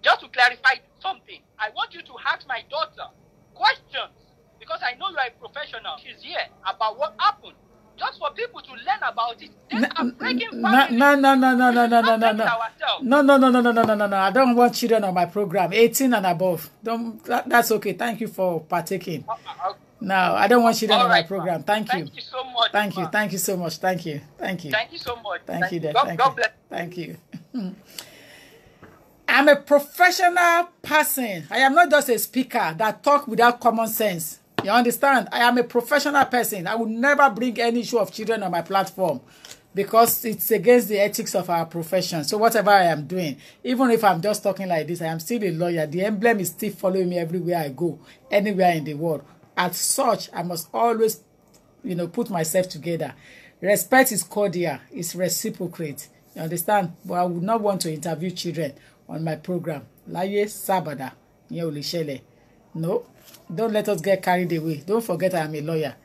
Just to clarify something, I want you to ask my daughter questions because I know you are a professional. She's here about what happened. Just for people to learn about it. They are breaking families. No. I don't want children on my program. 18 and above. That's okay. Thank you for partaking. No, I don't want children on my program. Thank you. Thank you so much. Thank you. Thank you so much. Thank you. Thank you so much. Thank you. God bless. Thank you. I'm a professional person. I am not just a speaker that talk without common sense. You understand? I am a professional person. I will never bring any issue of children on my platform because it's against the ethics of our profession. So whatever I am doing, even if I'm just talking like this, I am still a lawyer. The emblem is still following me everywhere I go, anywhere in the world. As such, I must always, put myself together. Respect is cordial. It's reciprocate. You understand? But I would not want to interview children on my program. Láyé Sábàdà, ìyẹn ò lè ṣẹlẹ̀. No, don't let us get carried away. Don't forget I am a lawyer.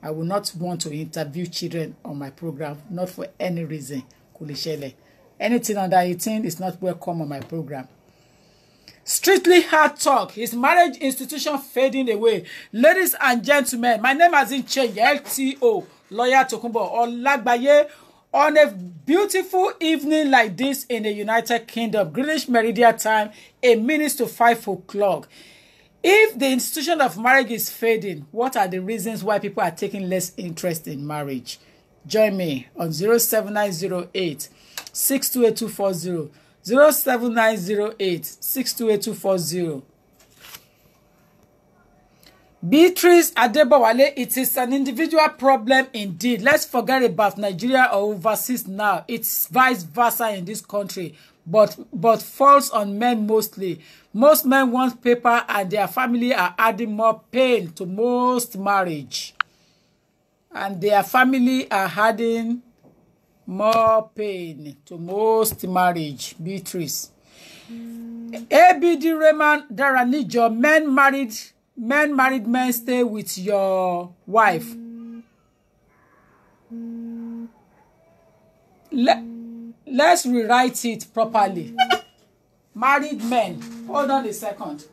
I will not want to interview children on my program, not for any reason. Kò lè ṣẹlẹ̀. Anything under 18 is not welcome on my program. Strictly hard talk. His marriage institution fading away. Ladies and gentlemen, my name hasn't changed. LTO, Lawyer Tokunbo Olagbaye. On a beautiful evening like this in the United Kingdom, Greenwich Meridian time, 5 o'clock. If the institution of marriage is fading, what are the reasons why people are taking less interest in marriage? Join me on 07908 628240. 07908 628240. Beatrice Adebowale, it is an individual problem indeed. Let's forget about Nigeria or overseas now. It's vice versa in this country, but falls on men mostly. Most men want paper and their family are adding more pain to most marriage. And their family are adding more pain to most marriage. Beatrice. ABD Raymond Daranijo, men married men stay with your wife. Let's rewrite it properly. Married men. Hold on a second.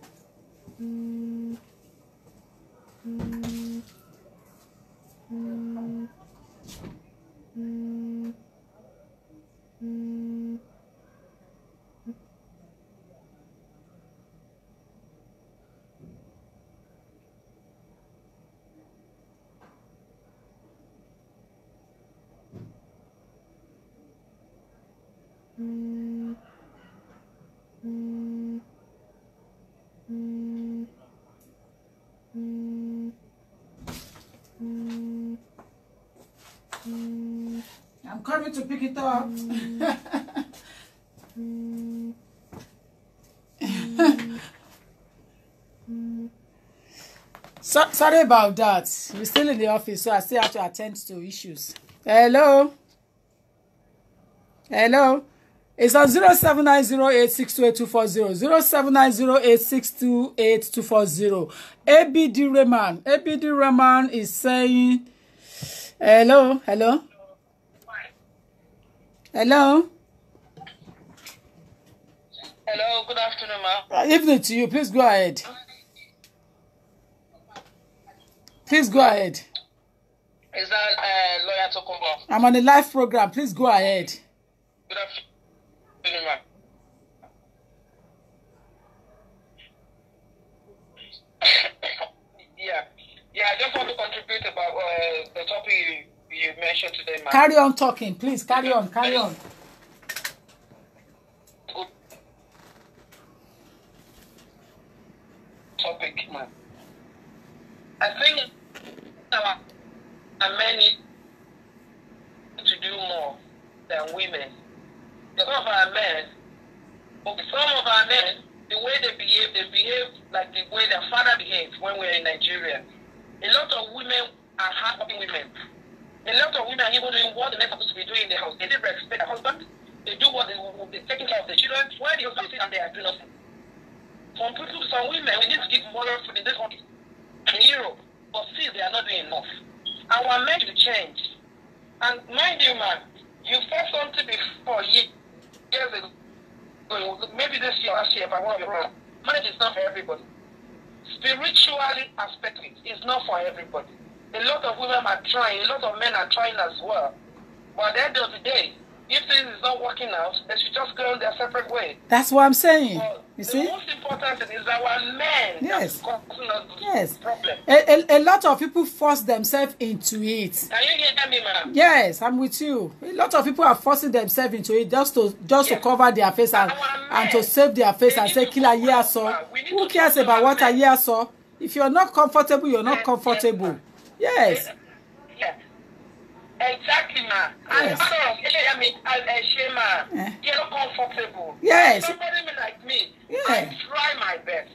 I'm coming to pick it up. Sorry about that. We're still in the office, so I still have to attend to issues. Hello? It's on 07908628240. 07908628240. ABD Rahman is saying, hello. Hello, good afternoon, ma. Evening to you. Please go ahead. Is that Lawyer Tokunbo? I'm on a live program. Please go ahead. Good afternoon, ma. Yeah, I just want to contribute about the topic you mentioned today, ma. Carry on talking, please. Carry on. Topic, man. I think our men need to do more than women. Some of our men, the way they behave like the way their father behaved when we were in Nigeria. A lot of women are hardworking women. A lot of women are even doing what they're supposed to be doing in the house. They didn't respect their husband. They do what they're taking care of the children. Why the husband sit and they are doing nothing? Some women, we need to give moral food in this country, in Europe, but still they are not doing enough. Our men should change. And mind you, man, you fought something before years ago. Maybe this year, last year, if I want to be wrong. Marriage is not for everybody. Spiritually aspected, it's not for everybody. A lot of women are trying, a lot of men are trying as well. But at the end of the day, if things is not working out, they should just go on their separate way. That's what I'm saying. You see? The most important thing is our men. Yes. Yes. Problem. A lot of people force themselves into it. Can you hear me, ma'am? Yes, I'm with you. A lot of people are forcing themselves into it just to cover their face and to save their face and say, "Kill a year so." Who cares about what a year so? If you're not comfortable, you're not comfortable. Yes. Yes. Exactly, ma. Yes. You're not comfortable. Yes. Somebody like me, Yeah. I try my best.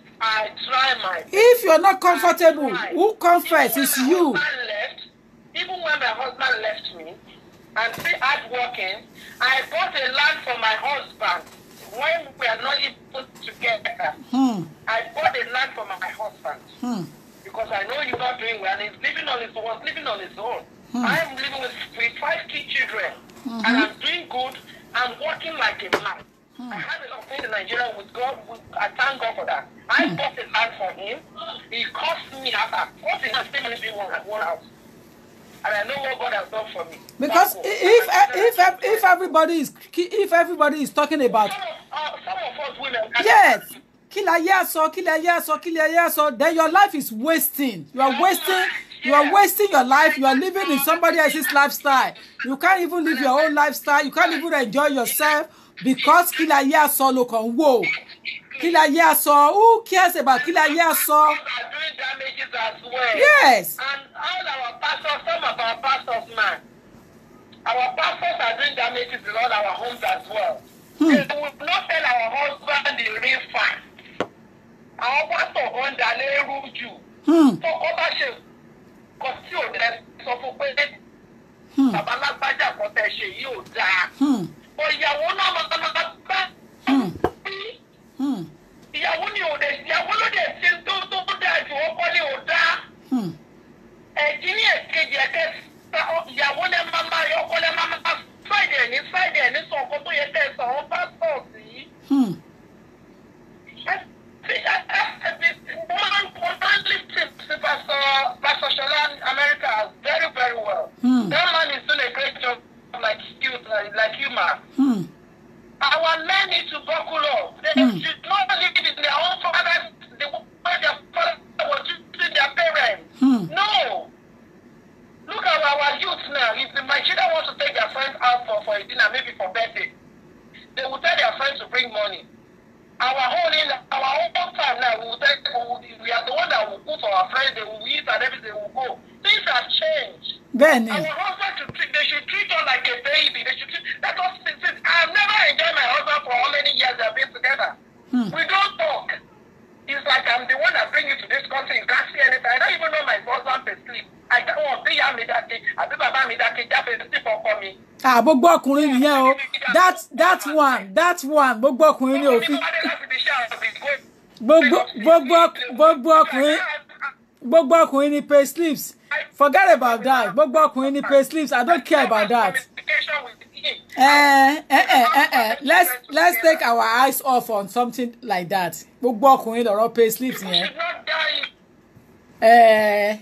If you're not comfortable, who comforts is you. Even when my husband left me and still hard working, I bought a land for my husband when we are not even together. I bought a land for my husband because I know you're not doing well and he's living on his own. I'm living with 5 key children and I'm doing good. I'm working like a man. I have a lot of things in Nigeria with God. I thank God for that. I bought a land for him. It cost me after 40 years, still managed to one house. And I know what God has done for me. Because if everybody is talking about some of us women, yes, kill a year so, then your life is wasting. You are wasting your life. You are living in somebody else's lifestyle. You can't even live your own lifestyle. You can't even enjoy yourself because kill a year so look on whoa. Kill a year so, who cares about kill a year so? are doing damages as well. Yes. And all our pastors, some of our pastors, man, our pastors are doing damages in all our homes as well. They will not tell our husband the real fact. Our pastor on the rule you. So other shit, because you there, so for pé babalágbájá kan tẹ́ ṣe yìí ò dáa. But ìyàwó náà máa bá ìyàwó ni ò dé ìyàwó ló dé ṣe tó dáa jù ọkọ ni ò dáa. Ẹ̀kíní ẹ̀kejì ẹ̀kẹta ìyàwó lẹ máa yọ ọkọ lẹ máa Friday ní sọ ọkọ tó yẹ kẹ́ ẹ sọ àwọn pastors yìí. Pastor Shola America very, very well. That man is doing a great job like you, man. Our men need to buckle up. They should not live in their own fathers, the way their father was treating their parents. No. Look at our youth now. If my children want to take their friends out for a dinner, maybe for birthday, they will tell their friends to bring money. Our own time now, we are the one that will cook for our friends, they will eat and everything will go. Things have changed. Benny. Our husband they should treat us like a baby. They should treat I've never enjoyed my husband for how many years they've been together. We don't talk. It's like I'm the one that bring you to this country. You can't see anything. I don't even know my husband to sleep. I don't want to hear me that day. I think about me that day. That is sleep for me. Gbogbo ọkùnrin nìyẹn o. That one. Gbogbo ọkùnrin ni òfin. Gbogbo ọkùnrin ni pay slips. Forget about that. Gbogbo ọkùnrin ni pay slips. I don't care about that. Let's take our eyes off on something like that. Gbogbo ọkùnrin lọ́rọ̀ pay slips yẹn.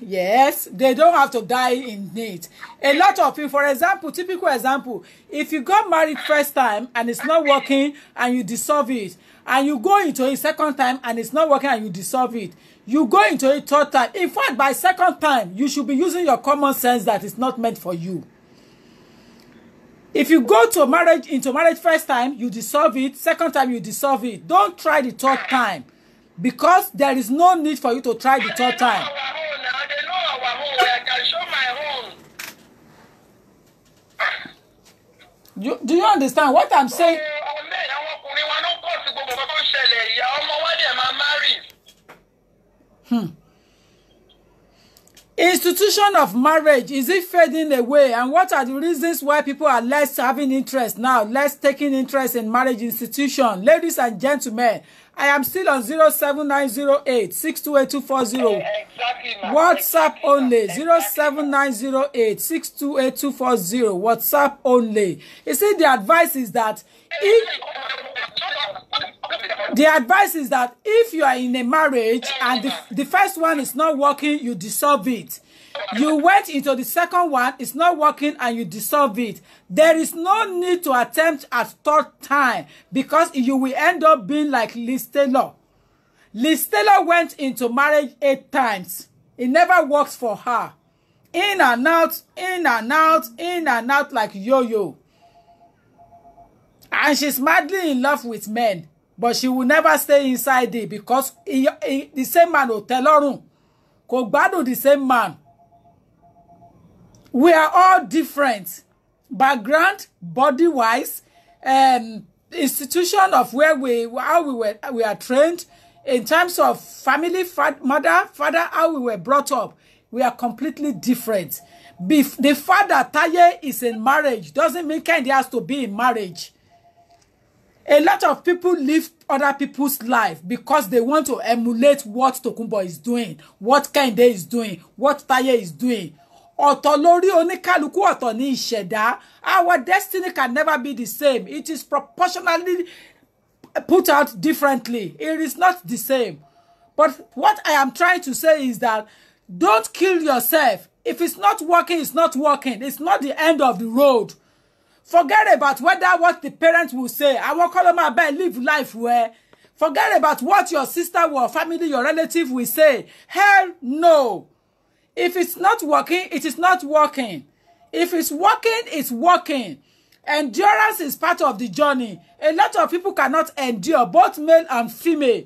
Yes, they don't have to die in it. A lot of people, for example, typical example, if you got married first time and it's not working and you dissolve it, and you go into it second time and it's not working and you dissolve it, you go into it third time. In fact, by second time, you should be using your common sense that it's not meant for you. If you go into marriage first time, you dissolve it, second time you dissolve it. Don't try the third time. Because there is no need for you to try the third time. I can show my own. Do you understand what I'm saying? Institution of marriage, is it fading away? And what are the reasons why people are less having interest now, less taking interest in marriage institution? Ladies and gentlemen, I am still on 07908 628240. Exactly, WhatsApp only 07908 628240. WhatsApp only. You see, the advice is that if you are in a marriage and the first one is not working, you dissolve it. You went into the second one, it's not working, and you dissolve it. There is no need to attempt a third time because you will end up being like Liz Taylor. Liz Taylor went into marriage 8 times. It never works for her. In and out, in and out, in and out like yo-yo. And she's madly in love with men. But she will never stay inside it because the same man will tell her. Kò gbádùn the same man. We are all different. Background, body-wise, institution of where we are trained, in terms of family, mother, father, how we were brought up. We are completely different. The fact that Taye is in marriage doesn't mean Kehinde has to be in marriage. A lot of people live other people's life because they want to emulate what Tokunbo is doing, what Kehinde is doing, what Taye is doing. Ọ̀tọ̀ lórí oníkálukú, ọ̀tọ̀ ní ìṣẹ̀dá. Our destiny can never be the same. It is proportionally put out differently. It is not the same. But what I am trying to say is that don't kill yourself. If it's not working, it's not working. It's not the end of the road. Forget about what the parents will say. I won't call them about live life where. Forget about what your sister or family, your relative will say. Hell no. If it's not working, it is not working. If it's working, it's working. Endurance is part of the journey. A lot of people cannot endure, both male and female.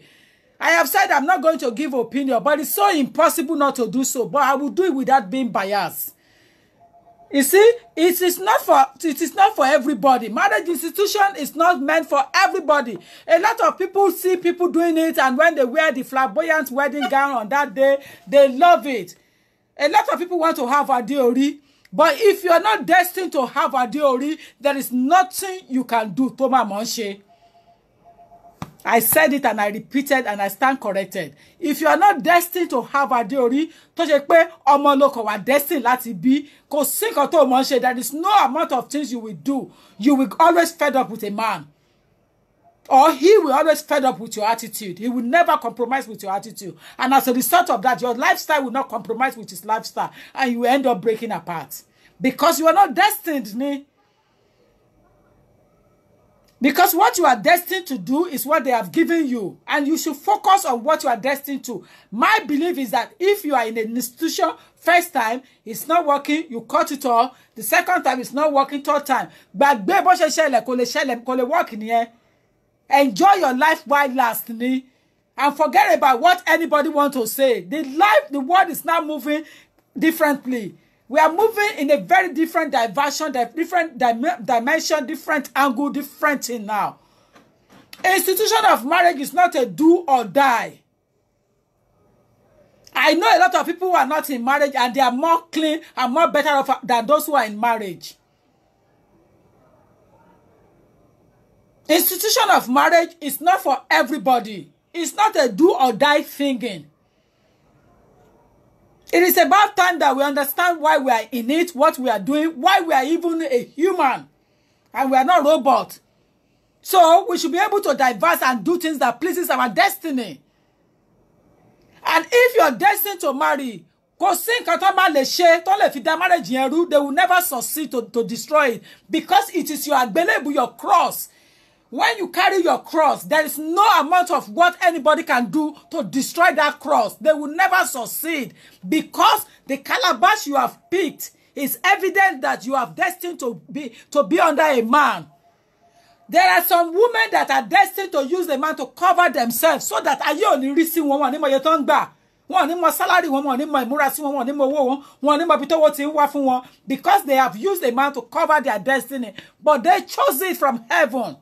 I have said I'm not going to give opinion, but it's so impossible not to do so. But I will do it without being biased. You see, it is not for everybody. Marriage institution is not meant for everybody. A lot of people see people doing it, and when they wear the flamboyant wedding gown on that day, they love it. A lot of people want to have Adeori, but if you are not destined to have Adeori, there is nothing you can do. Toma Monshe. I said it and I repeated and I stand corrected. If you are not destined to have Adeori, tó ṣe pé ọmọ lóko wà destined láti bí, kò sí nǹkan tó mọ̀ ṣe, there is no amount of things you will do. You will always fed up with a man. Or he will always fed up with your attitude. He will never compromise with your attitude. And as a result of that, your lifestyle will not compromise with his lifestyle. And you will end up breaking apart. Because you are not destined, ne? Because what you are destined to do is what they have given you. And you should focus on what you are destined to. My belief is that if you are in an institution, first time, it's not working, you cut it off. The second time, it's not working, third time. But bó ṣe ṣẹlẹ̀, kò lè work nìyẹn. Enjoy your life while lasting, and forget about what anybody wants to say. The world is now moving differently. We are moving in a very different diversion, different dimension, different angle, different thing now. Institution of marriage is not a do or die. I know a lot of people who are not in marriage and they are more clean and more better off than those who are in marriage. Institution of marriage is not for everybody. It's not a do or die thinking. It is about time that we understand why we are in it, what we are doing, why we are even a human, and we are not robots. So we should be able to diverse and do things that pleases our destiny. And if you are destined to marry, they will never succeed to destroy it, because it is your àgbélébùú, your cross. When you carry your cross, there is no amount of what anybody can do to destroy that cross. They will never succeed, because the calabash you have picked is evident that you are destined to be under a man. There are some women that are destined to use a man to cover themselves so that ayé ò ní rí sí wọn ní mo ye tó ń gbà. wọn ní mọ salary wọn ní mọ ìmúra sí wọn ní mọ owó wọn ní mọ bí tówó ti ń wá fún wọn, because they have used a man to cover their destiny, but they chose it from heaven.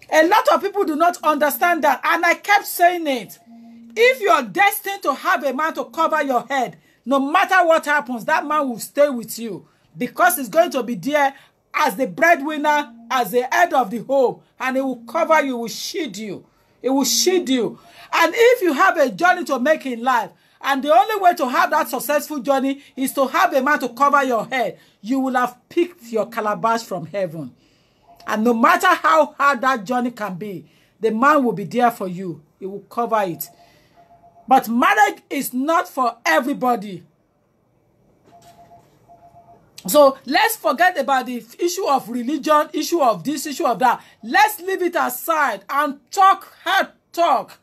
A lot of people do not understand that, and I kept saying it. If you are destined to have a man to cover your head, no matter what happens, that man will stay with you, because he's going to be there as the breadwinner, as the head of the home, and he will cover you, will shield you. It will shield you. And if you have a journey to make in life, and the only way to have that successful journey is to have a man to cover your head, you will have picked your calabash from heaven. And no matter how hard that journey can be, the man will be there for you. He will cover it. But marriage is not for everybody. So let's forget about the issue of religion, issue of this, issue of that. Let's leave it aside and talk hard talk.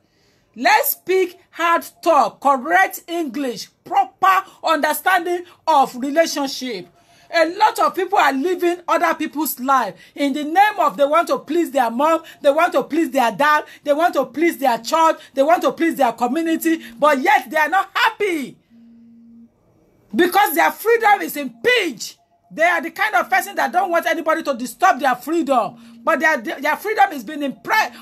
Let's speak hard talk, correct English, proper understanding of relationship. A lot of people are living other people's life in the name of they want to please their mom, they want to please their dad, they want to please their church, they want to please their community, but yet they are not happy because their freedom is impeached. They are the kind of person that don't want anybody to disturb their freedom, but their freedom is being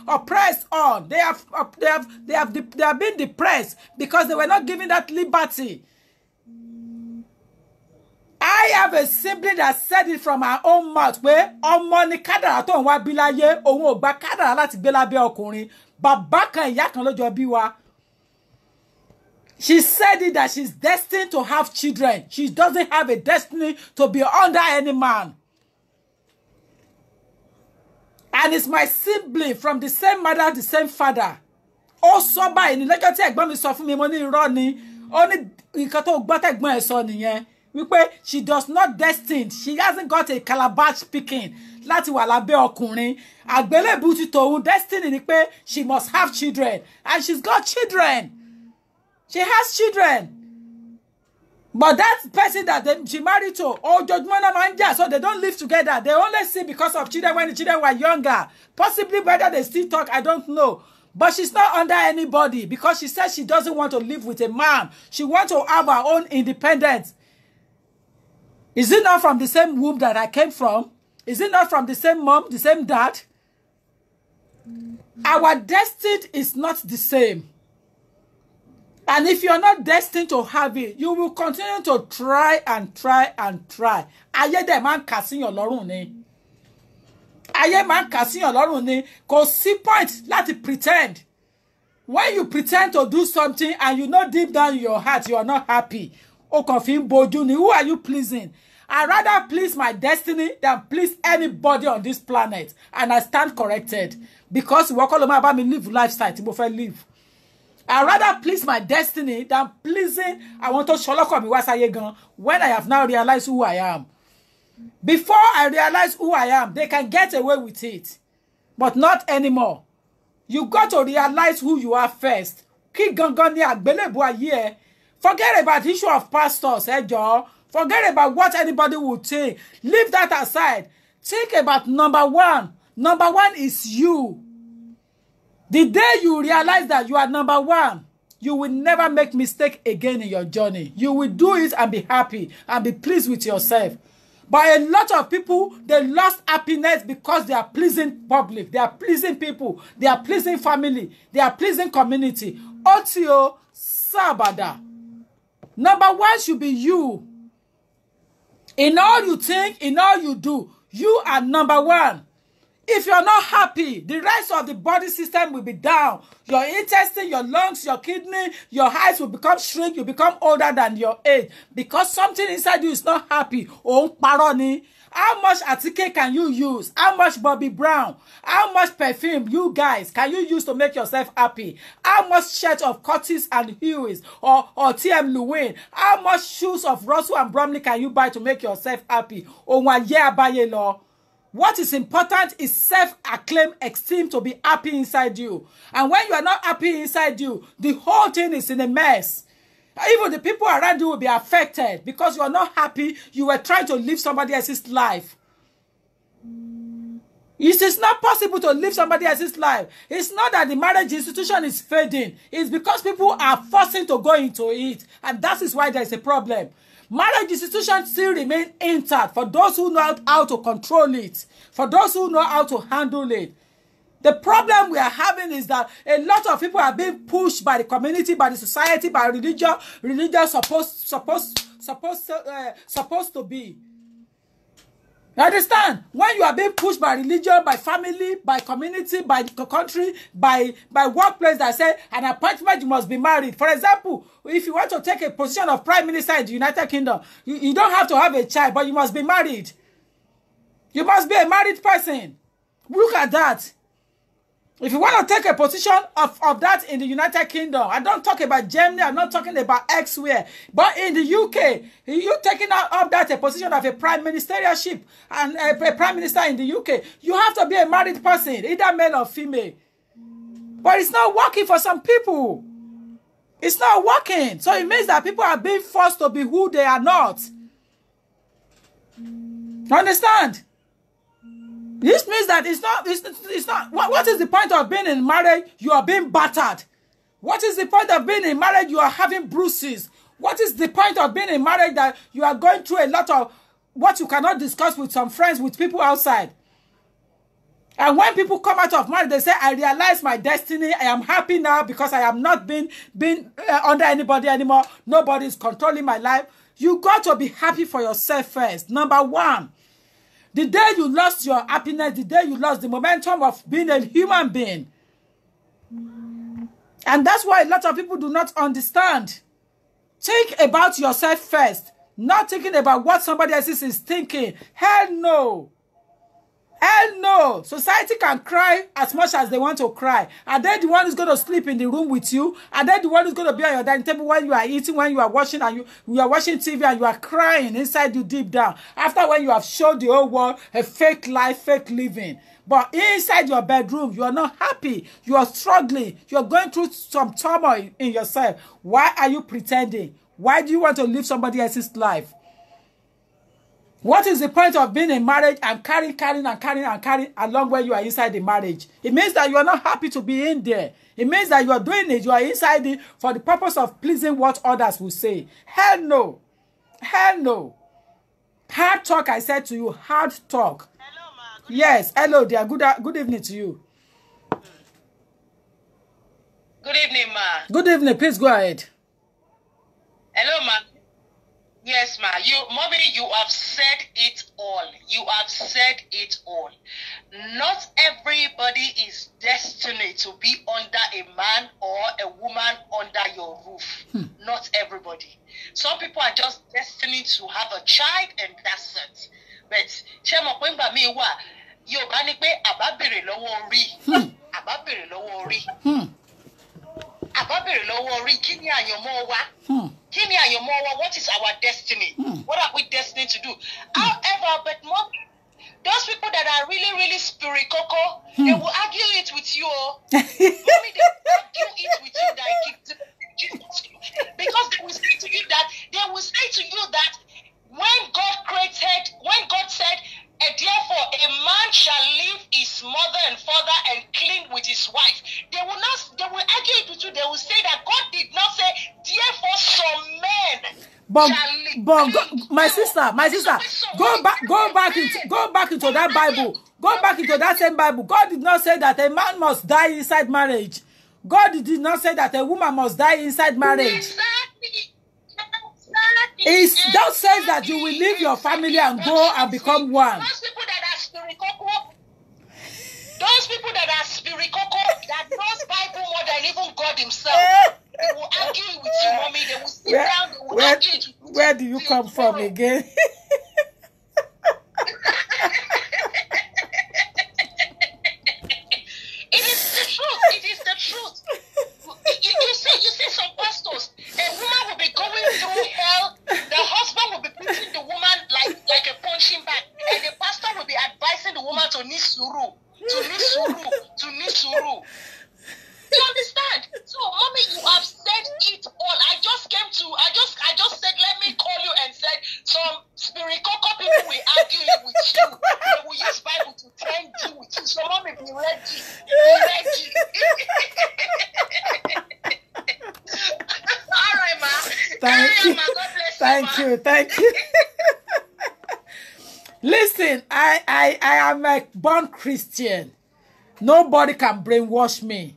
oppressed on. They have been depressed because they were not given that liberty. I have a sibling that said it from her own mouth where ọmọ ni kádàrá tó ń wá bí láyé, òun ò gba kádàrá láti gbé lábẹ́ ọkùnrin, bàbá kan ìyá kan ló jọ bí wa. She said it that she's destined to have children. She doesn't have a destiny to be under any man. And it's my sibling from the same mother, the same father. Ó sọ báyìí ní lọ́jọ́ tí ẹ̀gbọ́n mi sọ fún mi, mo ní irọ́ ni. Ó ní nǹkan tó gbọ́ tẹ̀gbọ́n ẹ̀ sọ nìyẹn. Wípé she does not destined. She hasn't got a calabash picking láti wà lábẹ́ ọkùnrin. Àgbélébùú ti tòun destiny ni pé she must have children. And she's got children. She has children. But that person that she married to, ojoojúmọ́ máa ń jà, so they don't live together. They only see because of children when the children were younger. Possibly whether they still talk, I don't know. But she's not under anybody because she says she doesn't want to live with a man. She wants to have her own independence. Is it not from the same womb that I came from? Is it not from the same mom, the same dad? Our destiny is not the same. And if you're not destined to have it, you will continue to try and try and try. Ayé dẹ̀ máa ń kà síyàn lọ́rùn ni. Ayé máa ń kà síyàn lọ́rùn ni. Kò sí point láti pretend. When you pretend to do something and you know deep down in your heart you are not happy, o kàn fi ń bojú ni. Who are you pleasing? I rather please my destiny than please anybody on this planet. And I stand corrected. Because ìwọ kọ́ ló máa bá mi live lifestyle tí mo fẹ́ live. I rather please my destiny than pleasing àwọn tó ṣọlọ́kọ̀ mi wá sáyé gan when I have now realized who I am. Before I realize who I am, they can get away with it. But not anymore. You got to realize who you are first. Kí gangan ni àgbélébùú ayé ẹ. Forget about the issue of pastors, jọ̀ọ́. Forget about what anybody would think. Leave that aside. Think about number one. Number one is you. The day you realize that you are number one, you will never make mistake again in your journey. You will do it and be happy and be pleased with yourself. But a lot of people, they lost happiness because they are pleasing public. They are pleasing people. They are pleasing family. They are pleasing community. Otio Sabada. Number one should be you. In all you think, in all you do, you are number one. If you're not happy, the rest of the body system will be down. Your intestine, your lungs, your kidney, your eyes will become shrink. You become older than your age because something inside you is not happy. Oh, paroni. How much atike can you use? How much Bobby Brown? How much perfume you guys can you use to make yourself happy? How much shirt of Curtis and Hughes or TM Lewin? How much shoes of Russell and Bromley can you buy to make yourself happy? What is important is self-acclaim, esteem to be happy inside you. And when you are not happy inside you, the whole thing is in a mess. Even the people around you will be affected because you are not happy. You were trying to live somebody else's life. You It is not possible to live somebody else's life. It's not that the marriage institution is fading. It's because people are forcing to go into it. And that is why there is a problem. Marriage institution still remain intact for those who know how to control it, for those who know how to handle it. The problem we are having is that a lot of people are being pushed by the community, by the society, by religion. Religion supposed to be. You understand? When you are being pushed by religion, by family, by community, by country, by workplace that say an appointment, you must be married. For example, if you want to take a position of prime minister in the United Kingdom, you don't have to have a child, but you must be married. You must be a married person. Look at that. If you want to take a position of that in the United Kingdom, I don't talk about Germany, I'm not talking about elsewhere, but in the UK, you taking up that a position of a prime ministerialship and a prime minister in the UK, you have to be a married person, either male or female. But it's not working for some people. It's not working. So it means that people are being forced to be who they are not. You understand? This means that it's not, what is the point of being in marriage? You are being battered. What is the point of being in marriage? You are having bruises. What is the point of being in marriage that you are going through a lot of what you cannot discuss with some friends, with people outside? And when people come out of marriage, they say, I realize my destiny. I am happy now because I am not being under anybody anymore. Nobody is controlling my life. You got to be happy for yourself first. Number one. The day you lost your happiness, the day you lost the momentum of being a human being. And that's why a lot of people do not understand. Think about yourself first, not thinking about what somebody else is thinking. Hell no. Hell no. Society can cry as much as they want to cry. Are they the one who's going to sleep in the room with you? Are they the one who's going to be on your dining table when you are eating, when you are watching, and you are watching TV and you are crying inside you deep down? After when you have showed the whole world a fake life, fake living. But inside your bedroom, you are not happy. You are struggling. You are going through some turmoil in yourself. Why are you pretending? Why do you want to live somebody else's life? What is the point of being in marriage and carrying along when you are inside the marriage? It means that you are not happy to be in there. It means that you are doing it. You are inside it for the purpose of pleasing what others will say. Hell no. Hell no. Hard talk, I said to you. Hard talk. Hello, ma. Yes. Hello, dear. Good evening to you. Good evening, ma. Good evening. Please go ahead. Hello, ma. Yes, ma. Mommy, you have said it all. You have said it all. Not everybody is destined to be under a man or a woman under your roof. Not everybody. Some people are just destined to have a child and that's it. But Shema Kwemba Miwa, you banipe ababere lowo ri. Ababere lowo ri. Ababere lowo ri. Kini ayomo wa. What is our destiny? What are we destined to do? However, but mom, those people that are really, really spiritual, they will argue it with you. Mommy, they will argue it with you that I keep because they will say to you that when God said, therefore a man shall leave his mother and father and cling with his wife. They will argue it with you. They will say that God did not say, therefore some men. But my sister, go back into that Bible. Go back into that same Bible. God did not say that a man must die inside marriage. God did not say that a woman must die inside marriage. Exactly. It just says that you will leave your family and go and become one. Those people that are spiritual, that knows Bible more than even God himself, they will argue with you, mommy. They will sit down, they will argue with you. Where do you come from again? It is the truth. It is the truth. You see some pastors, a woman will be going through hell, the husband will be beating the woman like a punching bag, and the pastor will be advising the woman to nisuru. You understand? So, mommy, you have said it all. I just said, let me call you and said, some spiritual people will argue with you. They will use Bible to tend you with you. Thank you. Listen, I am a born Christian. Nobody can brainwash me.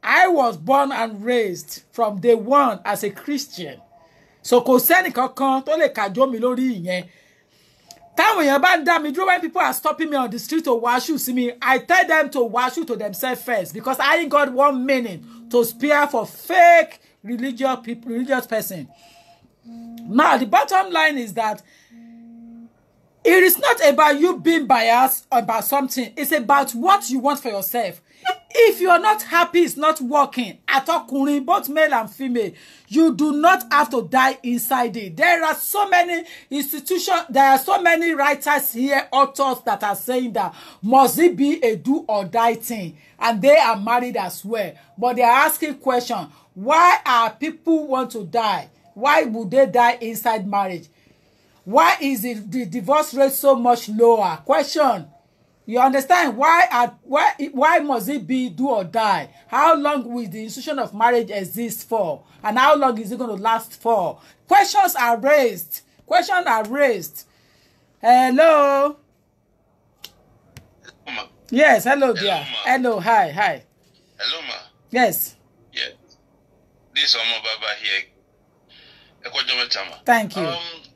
I was born and raised from day one as a Christian. So kò sẹ́ni kankan tó lè kájọ́ mi lórí ìyẹn. Táwọn èèyàn bá ń dá mi dúró, when people are stopping me on the street to wàásù sí mi, I tell them to wàásù to themselves first, because I ain't got 1 minute to spare for fake religious person. Now the bottom line is that it is not about you being biased about something. It's about what you want for yourself. If you are not happy, it's not working. Atokunrin, both male and female, you do not have to die inside it. There are so many institutions, there are so many writers here, authors that are saying that must it be a do or die thing? And they are married as well. But they are asking question, why are people want to die? Why would they die inside marriage? Why is the divorce rate so much lower? Question. You understand? Why must it be do or die? How long will the institution of marriage exist for? And how long is it going to last for? Questions are raised. Hello? Ma. Yes, hello dear. Hello, hi. Hello, ma. Yes. Yeah. This is Omo Baba here. Thank you.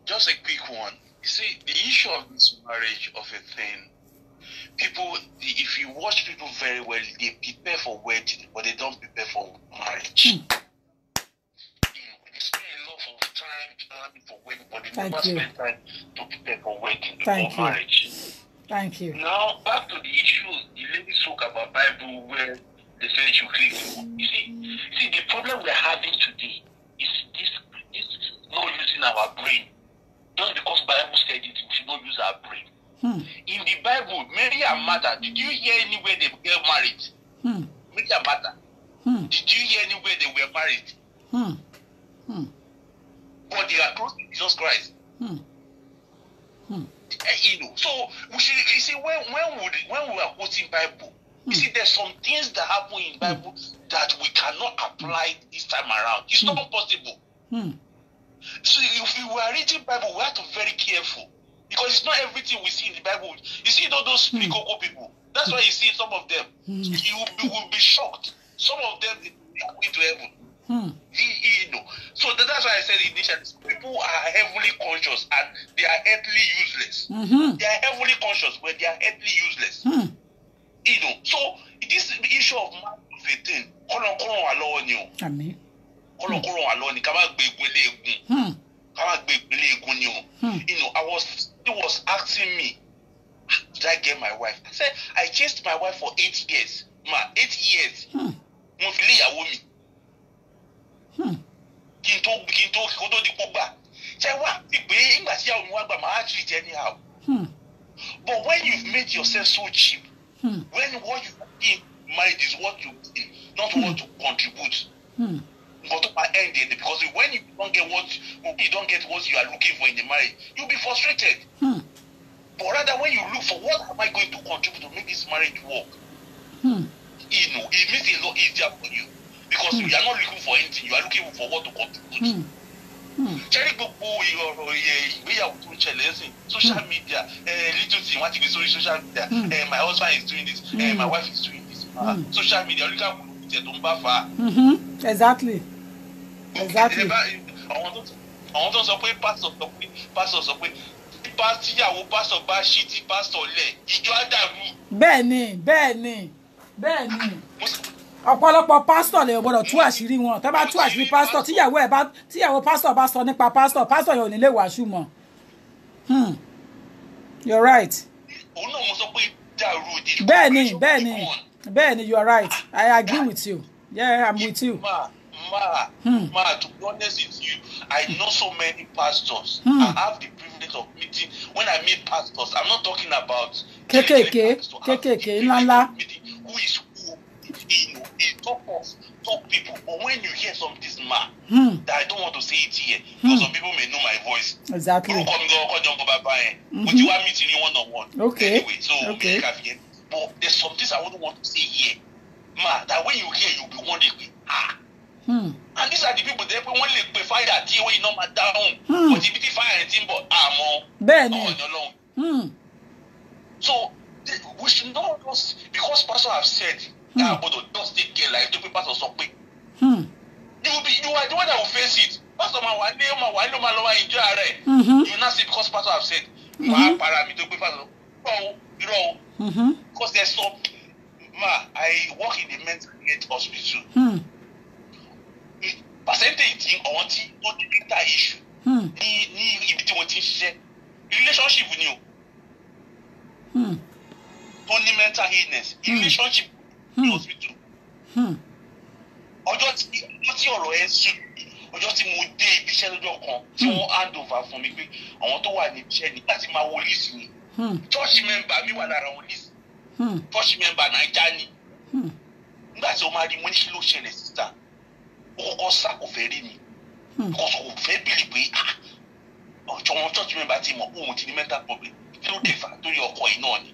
Just a quick one. You see, the issue of this marriage of a thing, people, if you watch people very well, they prepare for wedding, but they don't prepare for marriage. They spend a lot of time planning for wedding, but they never spend time to prepare for wedding or marriage. Thank you. Now, back to the issue, the lady spoke about Bible where they said you click. You see, the problem we're having today is this not using our brain. Just because Bible said it, we should not use our brain. In the Bible, Mary and Martha, did you hear anywhere they get married? Mary and Martha. Did you hear anywhere they were married? But they are close to Jesus Christ. You know, so we should, you see, when we are quoting Bible, you see, there's some things that happen in Bible that we cannot apply this time around. It's not possible. So if we were reading Bible, we have to be very careful. Because it's not everything we see in the Bible. You see those Pikoko people. That's why you see some of them. You will be shocked. Some of them, they are going to heaven. You know. So that's why I said initially, people are heavily conscious and they are earthly useless. They are heavily conscious, but they are earthly useless. You know. So this issue of man of a thing, Amen. You know, he was asking me, did I get my wife? I said, I chased my wife for 8 years. 8 years. But when you've made yourself so cheap, when what you think marriage is what you think, not what to contribute. But to end it, because when you don't get what you are looking for in the marriage, you'll be frustrated. But rather, when you look for what am I going to contribute to make this marriage work, you know, it makes it a lot easier for you because you are not looking for anything; you are looking for what to contribute. Social media, little thing, what you say social media. My husband is doing this, my wife is doing this. Social media, Exactly. I want to say pastor ọ̀pọ̀lọpọ̀ pastor lè gbọ́dọ̀ tú àṣírí wọn tẹ́ bá tú àṣírí pastor tíyàwó pastor bá sọ nípa pastor yóò ní lè wàásù mọ́. You're right. Bẹ́ẹ̀ni, you are right. I agree with you. Yeah, I'm with you. To be honest with you, I know so many pastors. I have the privilege of meeting. When I meet pastors, I'm not talking about KKK, who is who, you know, top people. But when you hear some this man, that I don't want to say it here, because some people may know my voice. Exactly. But you are meeting you one-on-one. Okay. Anyway, so but there's some things I wouldn't want to say here. That when you hear, you'll be wondering, And these are the people that when they fire, tí ewé iná máa dáhùn. Kò tí ibi tí fáyà ti ń bọ̀ àmọ́. Bẹ́ẹ̀ni. Ọ̀nà Ọlọ́run. So we should not just, because pastor have said that but just take care like the pastor sọ pé. You are the one that will face it. Pastor ma wà ní ọmọ wà ní ọmọ lọ́wọ́ ìjọ ààrẹ. You not see because pastor have said. Wàá para mi tó gbé pastor. Irọ́ o. Because there's some. I work in the mental health hospital. Percentage tí àwọn tí ó ní mental issue ní ibi tí wọ́n ti ń ṣiṣẹ́ relationship ni o. Tó ní mental illness relationship ní hospital. Ọjọ́ tí ọ̀rọ̀ ẹ sùn ọjọ́ tí mo dé ibi iṣẹ́ lọ́jọ́ kan tí wọ́n hand over fún mi pé àwọn tó wà ní iṣẹ́ nígbà tí máa wọ list mi. Church member mi wà lára wọn list. Church member Naija ni. Nígbà tí o máa rí mo ní kí ló ṣẹlẹ̀ sísá ó kọ́kọ́ sá kò fẹ́ rí mi kò fẹ́ bìlì pé ọjọ́ wọn church member ti mọ̀ òun ti ní mental problem kí ló dé fà torí ọkọ yìí náà ni.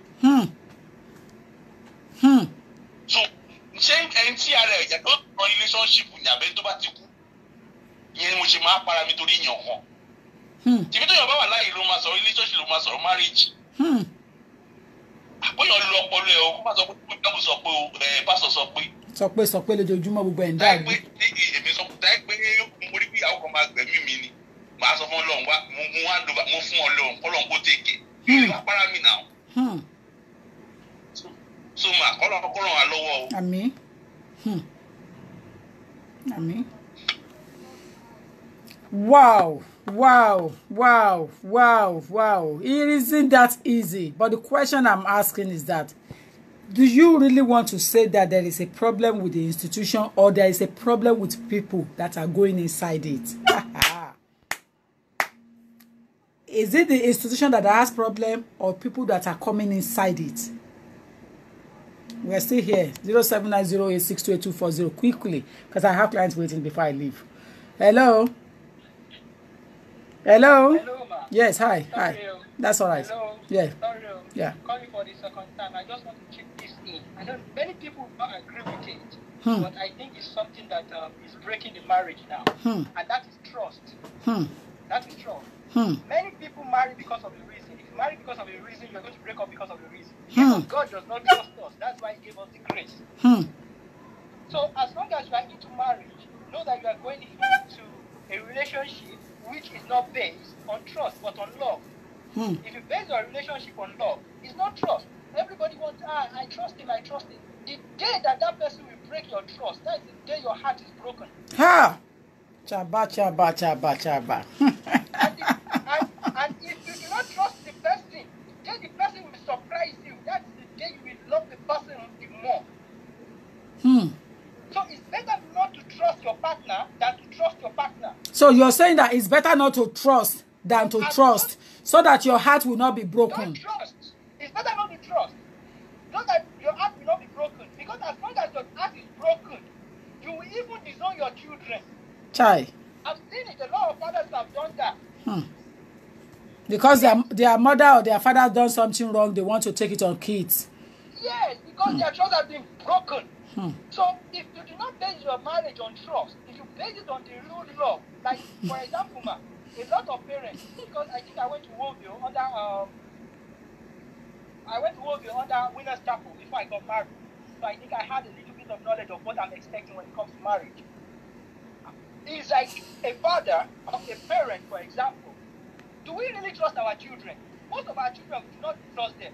So ṣé ẹni tí ara ẹ̀jẹ̀ tó rọ relationship ní abẹ́ tó bá ti kú ìyẹn ni mo ṣe máa para mi torí ìyàn kan. Tìbí tó yàn bá wà láàyè ló máa sọ̀rọ̀ relationship ló máa sọ̀rọ̀ marriage. Àpéyàn lu ọpọlọ ẹ o kó má sọ pé báwo sọ pé o pásọ sọ pé lójoojúmọ́ gbogbo ẹ̀ ń dà gbé. Èmi sọ pé mo rí bí àwọn kan máa gbẹ̀mí mi ni màá sọ fún Ọlọ́run wá mo fún Ọlọ́run kọ́lọ́run kó tèké kí wàá para mi náà. So mà kọ́lọ́run wà lọ́wọ́ o. Àmín. Àmín. Wow. It isn't that easy. But the question I'm asking is that, do you really want to say that there is a problem with the institution or there is a problem with people that are going inside it? Is it the institution that has problem or people that are coming inside it? We are still here. 0790862824 quickly, because I have clients waiting before I leave. Hello? Hello, ma. Yes, hi. That's all right. Hello. Yeah. Sorry, yeah. Calling for the second time. I just want to check this in. I know many people will not agree with it, but I think it's something that is breaking the marriage now, and that is trust. That is trust. Many people marry because of a reason. If you marry because of a reason, you're going to break up because of a reason. Because God does not trust us. That's why He gave us the grace. So as long as you are into marriage, know that you are going into a relationship which is not based on trust but on love. If you base your relationship on love, it's not trust. Everybody wants, I trust him. The day that person will break your trust, that's the day your heart is broken. Ha! Chaba. and if you do not trust the person, then the person will surprise you. That's the day you will love the person the more. So it's better not to trust your partner than to trust your partner. So you're saying that it's better not to trust than to trust, so that your heart will not be broken. Don't trust. It's better not to trust, so that your heart will not be broken. Because as long as your heart is broken, you will even disown your children. Chai. I've seen it. A lot of fathers have done that. Because their mother or their father done something wrong, they want to take it on kids. Yes, because their trust has been broken. So if you do not base your marriage on trust, if you base it on the real love, like for example, ma, a lot of parents, because I think I went to Wolville under Winners Chapel before I got married. So I think I had a little bit of knowledge of what I'm expecting when it comes to marriage. It's like a father or a parent, for example. Do we really trust our children? Most of our children, we do not trust them.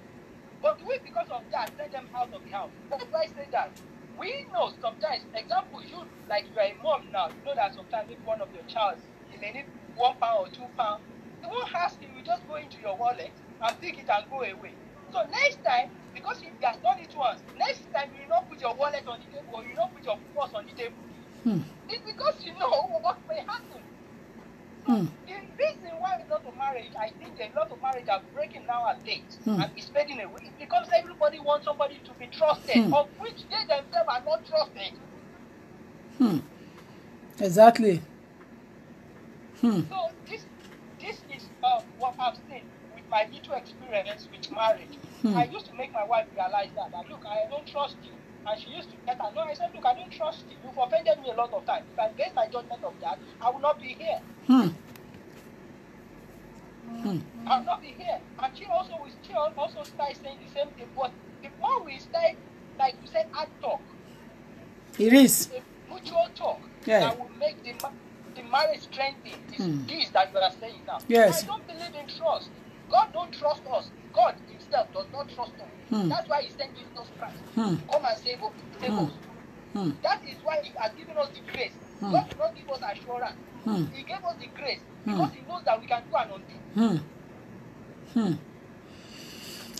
But do we, because of that, send them out of the house? That's why I say that. We know sometimes, example, you are a mom now, you know that sometimes if one of your child, you may need £1 or £2, you won't ask you, you just go into your wallet and pick it and go away. So next time, because you have done it once, next time you will not put your wallet on the table or you will not put your purse on the table. It's because you know what may happen. So the reason why we go to marriage, I think a lot of marriage are breaking nowadays and it's fading away. It's because everybody wants somebody to be trusted, of which they themselves are not trusted. Exactly. So this is what I've seen with my little experience with marriage. I used to make my wife realize that look, I don't trust you. And she used to get her. No, I said, look, I don't trust you. You've offended me a lot of times. If I base my judgment of that, I will not be here. I will not be here. And she also started saying the same thing. But the more we start, like you said, ad talk. It is. A mutual talk that will make the marriage strengthen. Is this that you are saying now? Yes. I don't believe in trust. God don't trust us. God himself does not trust us. That's why he sent Jesus Christ to come and save us. That is why he has given us the grace. God did not give us assurance. He gave us the grace because he knows that we can do and undo.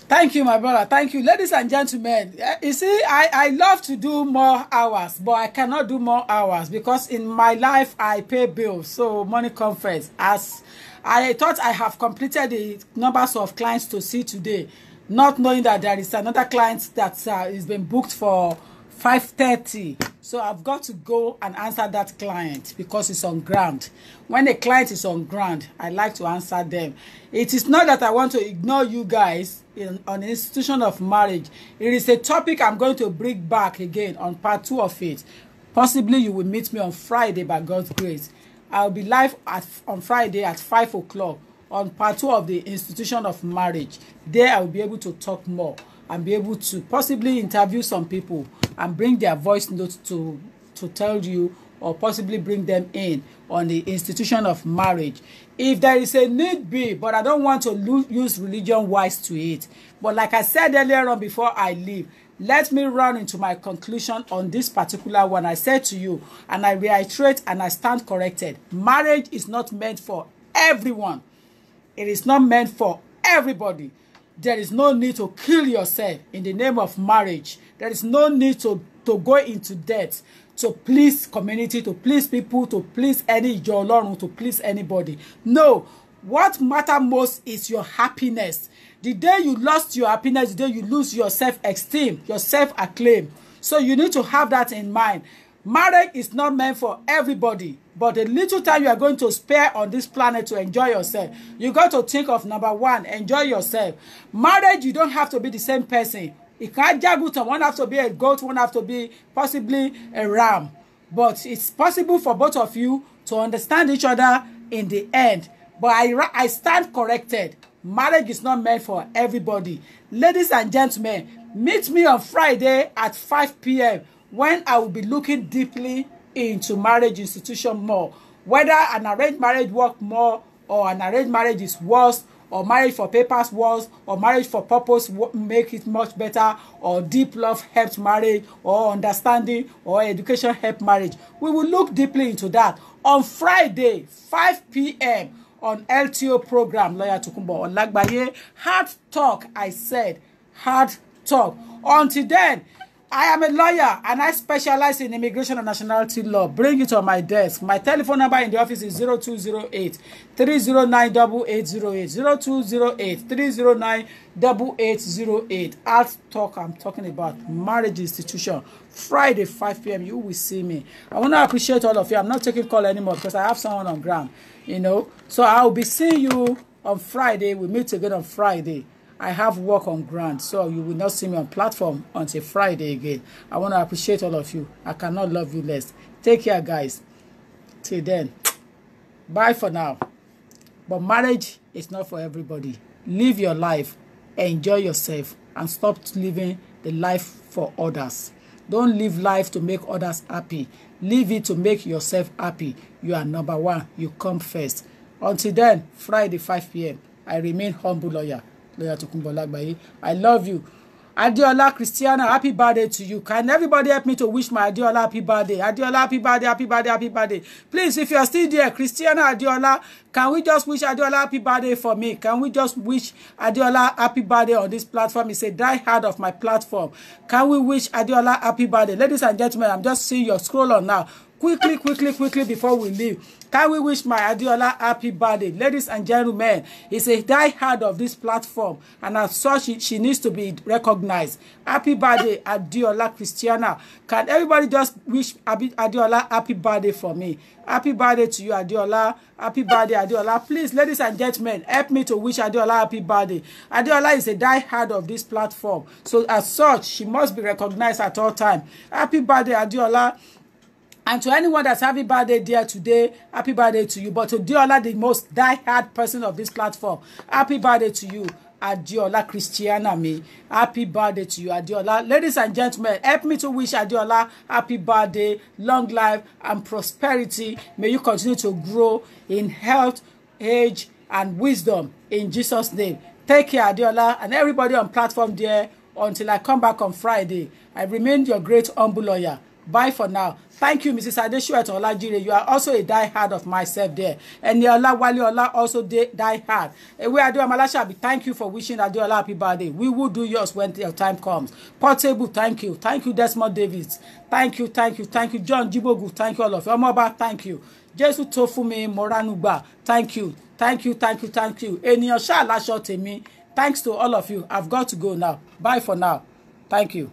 Thank you, my brother. Thank you. Ladies and gentlemen, you see, I love to do more hours, but I cannot do more hours because in my life, I pay bills. So money comes first. As I thought I have completed the numbers of clients to see today, not knowing that there is another client that is been booked for 5:30. So I've got to go and answer that client because it's on ground. When a client is on ground, I like to answer them. It is not that I want to ignore you guys on the institution of marriage. It is a topic I'm going to bring back again on part 2 of it. Possibly you will meet me on Friday by God's grace. I'll be live on Friday at 5 o'clock on part 2 of the institution of marriage. There I will be able to talk more and be able to possibly interview some people and bring their voice notes to tell you, or possibly bring them in on the institution of marriage if there is a need be. But I don't want to use religion wise to it. But like I said earlier on before I leave, let me run into my conclusion on this particular one. I said to you, and I reiterate and I stand corrected, marriage is not meant for everyone. It is not meant for everybody. There is no need to kill yourself in the name of marriage. There is no need to go into debt to please community, to please people, to please any Ọlọ́run, to please anybody. No. What matters most is your happiness. The day you lost your happiness, the day you lose your self-esteem, your self-acclaim. So you need to have that in mind. Marriage is not meant for everybody. But the little time you are going to spare on this planet to enjoy yourself, you got to think of number one, enjoy yourself. Marriage, you don't have to be the same person. It can't jagutan. One have to be a goat, one have to be possibly a ram. But it's possible for both of you to understand each other in the end. But I stand corrected. Marriage is not meant for everybody. Ladies and gentlemen, meet me on Friday at 5 p.m. when I will be looking deeply into marriage institution more. Whether an arranged marriage work more, or an arranged marriage is worse, or marriage for papers worse, or marriage for purpose make it much better, or deep love helps marriage, or understanding or education help marriage. We will look deeply into that on Friday, 5 p.m. on LTO program, Lawyer Tokunbo Olagbaye. Hard talk, I said. Hard talk. Until then, I am a lawyer and I specialize in immigration and nationality law. Bring it on my desk. My telephone number in the office is 0208 309 8808. 0208 309 8808. Art talk, I'm talking about marriage institution. Friday, 5 p.m. You will see me. I want to appreciate all of you. I'm not taking call anymore because I have someone on ground, you know. So I'll be seeing you on Friday. We meet again on Friday. I have work on ground, so you will not see me on platform until Friday again. I want to appreciate all of you. I cannot love you less. Take care, guys. Till then, bye for now. But marriage is not for everybody. Live your life, enjoy yourself, and stop living the life for others. Don't live life to make others happy. Live it to make yourself happy. You are number one. You come first. Until then, Friday, 5 p.m. I remain humble lawyer. Lawyer Tokunbo Olagbaye. I love you. Adiola Christiana, happy birthday to you. Can everybody help me to wish my Adiola happy birthday? Adiola, happy birthday, happy birthday, happy birthday. Please, if you are still there, Christiana Adiola, can we just wish Adiola happy birthday for me? Can we just wish Adiola happy birthday on this platform? It's a die hard of my platform. Can we wish Adiola happy birthday? Ladies and gentlemen, I'm just seeing your scroll on now. Quickly before we leave, can we wish my Adeola happy birthday? Ladies and gentlemen, he's a die-hard of this platform, and as such, she needs to be recognized. Happy birthday, Adeola Christiana. Can everybody just wish Adeola happy birthday for me? Happy birthday to you, Adeola. Happy birthday, Adeola. Please, ladies and gentlemen, help me to wish Adeola happy birthday. Adeola is a die-hard of this platform, so as such, she must be recognized at all times. Happy birthday, Adeola. And to anyone that's happy birthday there today, happy birthday to you. But to Adeola, the most die-hard person of this platform, happy birthday to you, Adeola Christiana me. Happy birthday to you, Adeola. Ladies and gentlemen, help me to wish Adeola happy birthday, long life and prosperity. May you continue to grow in health, age, and wisdom in Jesus' name. Take care, Adeola, and everybody on platform there. Until I come back on Friday, I remain your great humble lawyer. Bye for now. Thank you, Mrs. Adesua Olajire. You are also a die-hard of myself there. And Niola Waliola also die-hard. Ewe Adeola Malashabi, thank you for wishing Adeola happy birthday. We will do yours when your time comes. Portable, thank you. Thank you, Desmond Davis. Thank you. John Jibogu, thank you all of you. Omoba, thank you. Jesu Tofumi Moranuba, thank you. Eniyan Sha Lasho Temi, thanks to all of you. I've got to go now. Bye for now. Thank you.